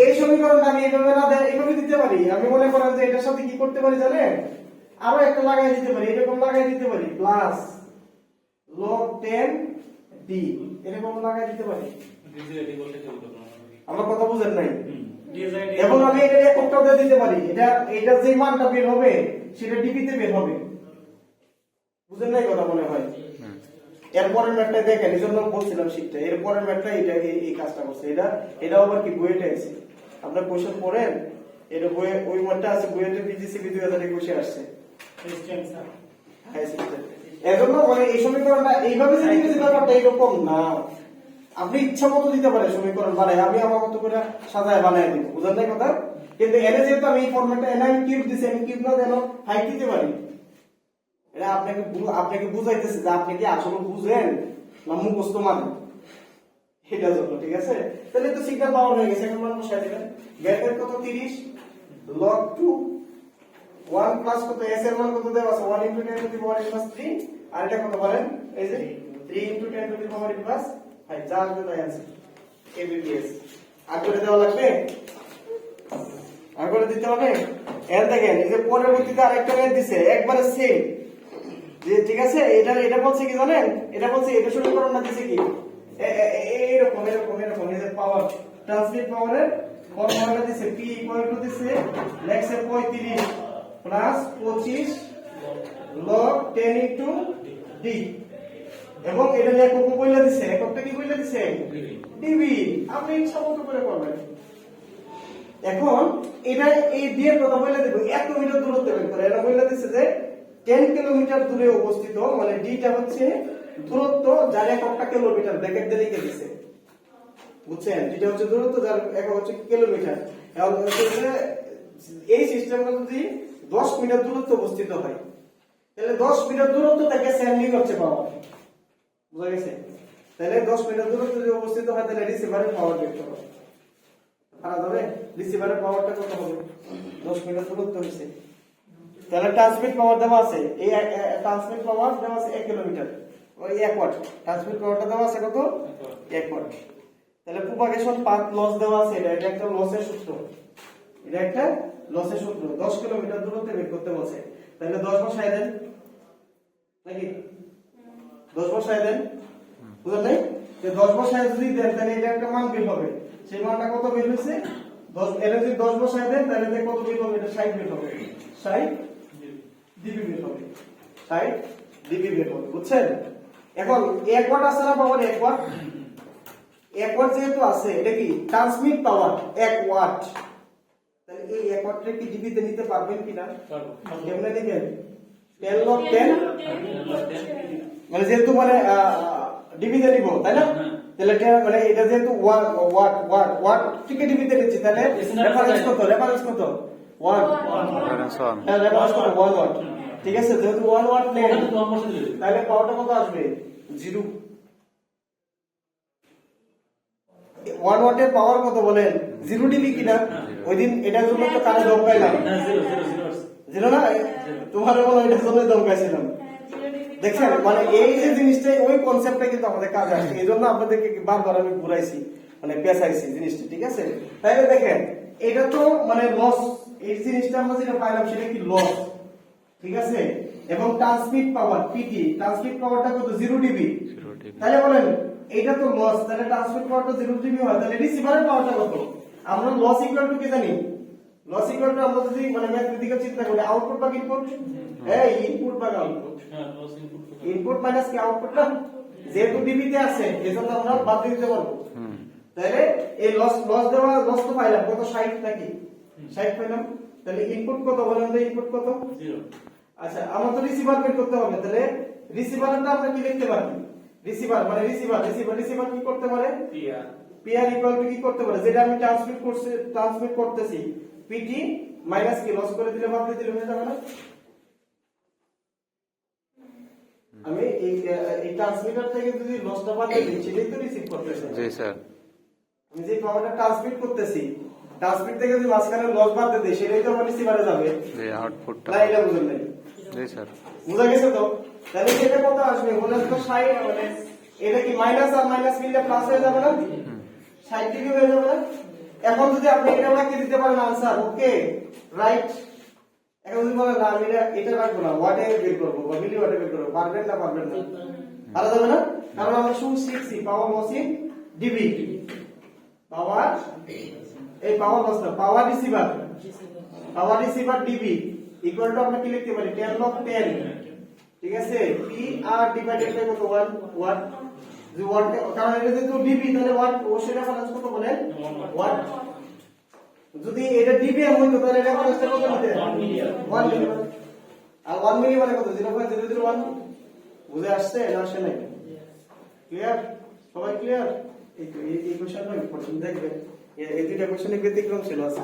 এই সমীকরণটা আমি এইভাবে না দেয় এইভাবে দিতে পারি। আমি মনে করেন যে এটার সাথে কি করতে পারি জানেন, আরো একটা লাগাই দিতে পারি, এরকম লাগাই দিতে পারি, প্লাস log 10 d এরকম লাগাই দিতে পারি। আমার কথা বুঝেন নাই? এবং আমি এটা এককটা দিয়ে দিতে পারি, এটা যে মানটা বের হবে সেটা ডিবি তে বের হবে। বুঝেন নাই কথা মনে হয়? এরপরের ম্যাথটা দেখেন, এই জন্য বলছিলাম শিখতে, এরপরের ম্যাথটা এটা এই কাজটা করছে। এটা আবার কি বইয়েটা আছে, আপনার কোশ্চেন পড়েন, এটা বইয়ে ওই ম্যাথটা আছে বইয়েতে, বিজিসিবি 2021 আসছে। এজন্য মানে এই সমীকরণটা এইভাবে যে দিতে ব্যাপারটা এরকম না, আপনি ইচ্ছা মতো দিতে পারেন সমীকরণ বানাই, আমি আমার মতো করে সাজায় বানাই দিব। বুঝেন নাই কথা? কিন্তু এনে যেহেতু আমি এই ফরম্যাটে এনে আমি কিউব দিছি, আমি কিউব না দেন হাইট দিতে পারি। এটা আপনাকে বুঝাইতেছে যে আপনি কি আসলে বুঝেন না মুখস্থ মানে, এটা জন্য। ঠিক আছে, তাহলে তো সিগন্যাল পাওয়ার হয়ে গেছে। এখন মান বসাই দিবেন, ব্যাকের কত 30 log 2 1 প্লাস কত s এর মান কত দেওয়া আছে 1 * 10 to the power inverse 3, আর এটা কত বলেন, এই যে 3 * 10 to the power inverse 5, যা আসবে তাই आंसर kbps। আর করে দেওয়া লাগবে, আর করে দিতে হবে। এর দেখেন এই যে পরবর্তীতে আরেকটা রেট দিছে একবারে সেম, যে ঠিক আছে, এটা বলছে কি জানেন, এটা বলছে এটা সমীকরণ না দিছে কি এরকম এই যে পাওয়ার ট্রান্সমিট পাওয়ারের ফর্মুলাটা দিছে p = দিছে লেখছে 35 প্লাস 25 log 10 into d, এবং এটা একক কইলা দিছে, এককটা কি কইলা দিছে ডিবি। আপনি ইচ্ছা মতো করে করবেন। এখন এটা এই দিয়ে কথা বলে দেব, 1 মিটার দূরত্বে বের করে, এটা বলে দিছে যে 10 কিলোমিটার দূরে অবস্থিত, মানে ডিটা হচ্ছে দূরত্ব যার এককটা কিলোমিটার, ব্র্যাকেট দিয়ে লিখে দিছে। বুঝছেন, ডিটা হচ্ছে দূরত্ব যার একক হচ্ছে কিলোমিটার। এখন হচ্ছে এই সিস্টেমটা যদি 10 মিটার দূরত্বে অবস্থিত হয়, তাহলে 10 মিটার দূরত্ব থেকে সেন্ডিং হচ্ছে পাওয়ার। বুঝা গেছে? তাহলে 10 মিটার দূরত্বে যদি অবস্থিত হয়, তাহলে রিসিভারের পাওয়ার বের করো। আর ধরে রিসিভারের পাওয়ারটা কত হবে, 10 মিটার দূরত্ব হইছে, তাহলে ট্রান্সমিট পাওয়ার দেওয়া আছে, এই ট্রান্সমিট পাওয়ার দেওয়া আছে 1 কিলোমিটার, ওই 1 ওয়াট। ট্রান্সমিট পাওয়ারটা দেওয়া আছে কত, 1 ওয়াট। তাহলে প্রপাগেশন পাথ লস দেওয়া আছে, এটা একটা লসের সূত্র, এটা একটা লসের সূত্র। 10 কিলোমিটার দূরত্বে বের করতে বলছে, তাহলে 10 বসাই দেন নাকি, 10 বসাই দেন। বুঝলেন নাই? যে 10 বসাই যদি দেন তাহলে এটা একটা মান বের হবে, সেই মানটা কত বের হইছে 10, এর যদি 10 বসাই দেন তাহলে কত বের হবে, এটা 60 বের হবে, 60 ডিবি বের হবে, 60 ডিবি বের হবে, বুঝছেন? এখন 1 ওয়াট আছে না পাওয়ার 1 ওয়াট? 1 ওয়াট যেহেতু আছে, এটা কি ট্রান্সমিট পাওয়ার 1 ওয়াট। তাহলে এই 1 ওয়াটটা কি ডিবিতে নিতে পারবেন কিনা? পারবো। কেমনে নিবেন? 10 লগ 10 মানে যেহেতু মানে ডিবিতে নিব, তাই না? তাহলে মানে এটা যেহেতু ওয়াট থেকে ডিবিতে নিচ্ছি, তাহলে রেফারেন্স কত? রেফারেন্স কত? 1 Reference one. রেফারেন্স কত? 1 ওয়াট। ঠিক আছে, যেহেতু 1 ওয়াট নেই, ওখানে তো আমার সাথে দিলে। তাহলে পাওয়ারটা কত আসবে? 0। 1 ওয়াটের পাওয়ার কত বলেন? 0 ডিবি কিনা? ওই দিন এটার জন্য তো কানে দমকাইলাম, হ্যাঁ, 0 0 0 আছে। 0 না? তোমার বলো এটার জন্য দমকাইছিলাম। দেখছেন, মানে এই যে জিনিসটা, ওই কনসেপ্টটা কিন্তু আমাদের কাজে আসছে। এই জন্য আপনাদেরকে বারবার আমি ঘুরাইছি, মানে পেঁচাইছি জিনিসটা, ঠিক আছে? তাইলে দেখেন, এটা তো মানে লস, এই জিনিসটা আমরা যেটা পাইলাম সেটা কি লস, ঠিক আছে? এবং ট্রান্সমিট পাওয়ার পিটি, ট্রান্সমিট পাওয়ারটা কত? 0 ডিবি। 0 dB. তাহলে বলেন এটা তো লস, তাহলে ট্রান্সমিট পাওয়ারটা 0 ডিবি হয়, তাহলে রিসিভারের পাওয়ারটা কত? আমরা লস ইকুয়াল টু কি জানি? লস ইকুয়াল টু আমরা যদি মানে ম্যাথমেটিক্যাল চিন্তা করি, আউটপুট বা ইনপুট? হ্যাঁ, ইনপুট বা আউটপুট। হ্যাঁ, লস ইনপুট তো। ইনপুট মাইনাস কি আউটপুট না? যেহেতু ডিবিতে আছে এজন্য আমরা বাদ দিয়ে দিতে পারবো। তাহলে এই লস তো পাইলাম কত? 60 নাকি? 60 পাইলাম। তাহলে ইনপুট কত বলেন তো? ইনপুট কত? 0। আচ্ছা, আমরা তো রিসিভার বের করতে হবে, তাহলে রিসিভারটা আমরা কি লিখতে পারি? রিসিভার মানে রিসিভার কি করতে পারে? PR. পিআর ইকুয়াল টু কি করতে পারে? যেটা আমি ট্রান্সমিট করতেছি, পিটি মাইনাস কি লস করে দিলে বাদ দিয়ে দিলে হয়ে যাবে না? আমি এই ট্রান্সমিটার থেকে যদি লসটা বাদ দিয়ে দিই, সেটাই তো রিসিভ করতেছে। জি স্যার। আমি যে পাওয়ারটা ট্রান্সমিট করতেছি, ট্রান্সমিট থেকে যদি মাঝখানে লস বাদ দিয়ে দিই, সেটাই তো আমার রিসিভারে যাবে। জি আউটপুটটা। না, এটা বুঝলেন নাই? জি স্যার। বুঝা গেছে তো? তাহলে এটা কত আসবে? বলে তো 60, মানে এটা কি মাইনাস আর মাইনাস মিললে প্লাস হয়ে যাবে না? 60 ডিগ্রি হয়ে যাবে না? এখন যদি আপনি এটা ওনাকে দিতে পারেন আনসার, ওকে রাইট। এখন যদি বলেন না আমি এটা রাখবো না, ওয়াটে বের করবো বা মিলি ওয়াটে বের করবো, পারবেন না? পারবেন না, পারা যাবে না? কারণ আমরা শুধু শিখছি পাওয়ার লস ইন ডিবি, পাওয়ার, এই পাওয়ার লস না, পাওয়ার রিসিভার ডিবি ইকুয়াল টু আমরা কি লিখতে পারি? 10 লগ 10, ঠিক আছে? পি আর ডিভাইডেড বাই কত? 1 ওয়াট। যে ওয়াট, কারণ এটা যেহেতু ডিবি, তাহলে ওয়াট ও সেটা রেফারেন্স কত বলেন? ওয়াট। যদি এটা ডিবি এম হইতো তাহলে রেফারেন্সটা কত হতে? 1 মিলিয়ন। 1 মিলি। আর 1 মিলি মানে কত? 0.001। বুঝে আসছে না? আসে নাই? ক্লিয়ার? সবাই ক্লিয়ার? এই কোশ্চেনটা ইম্পর্টেন্ট, দেখবেন এই দুইটা কোশ্চেনে ব্যতিক্রম ছিল আছে।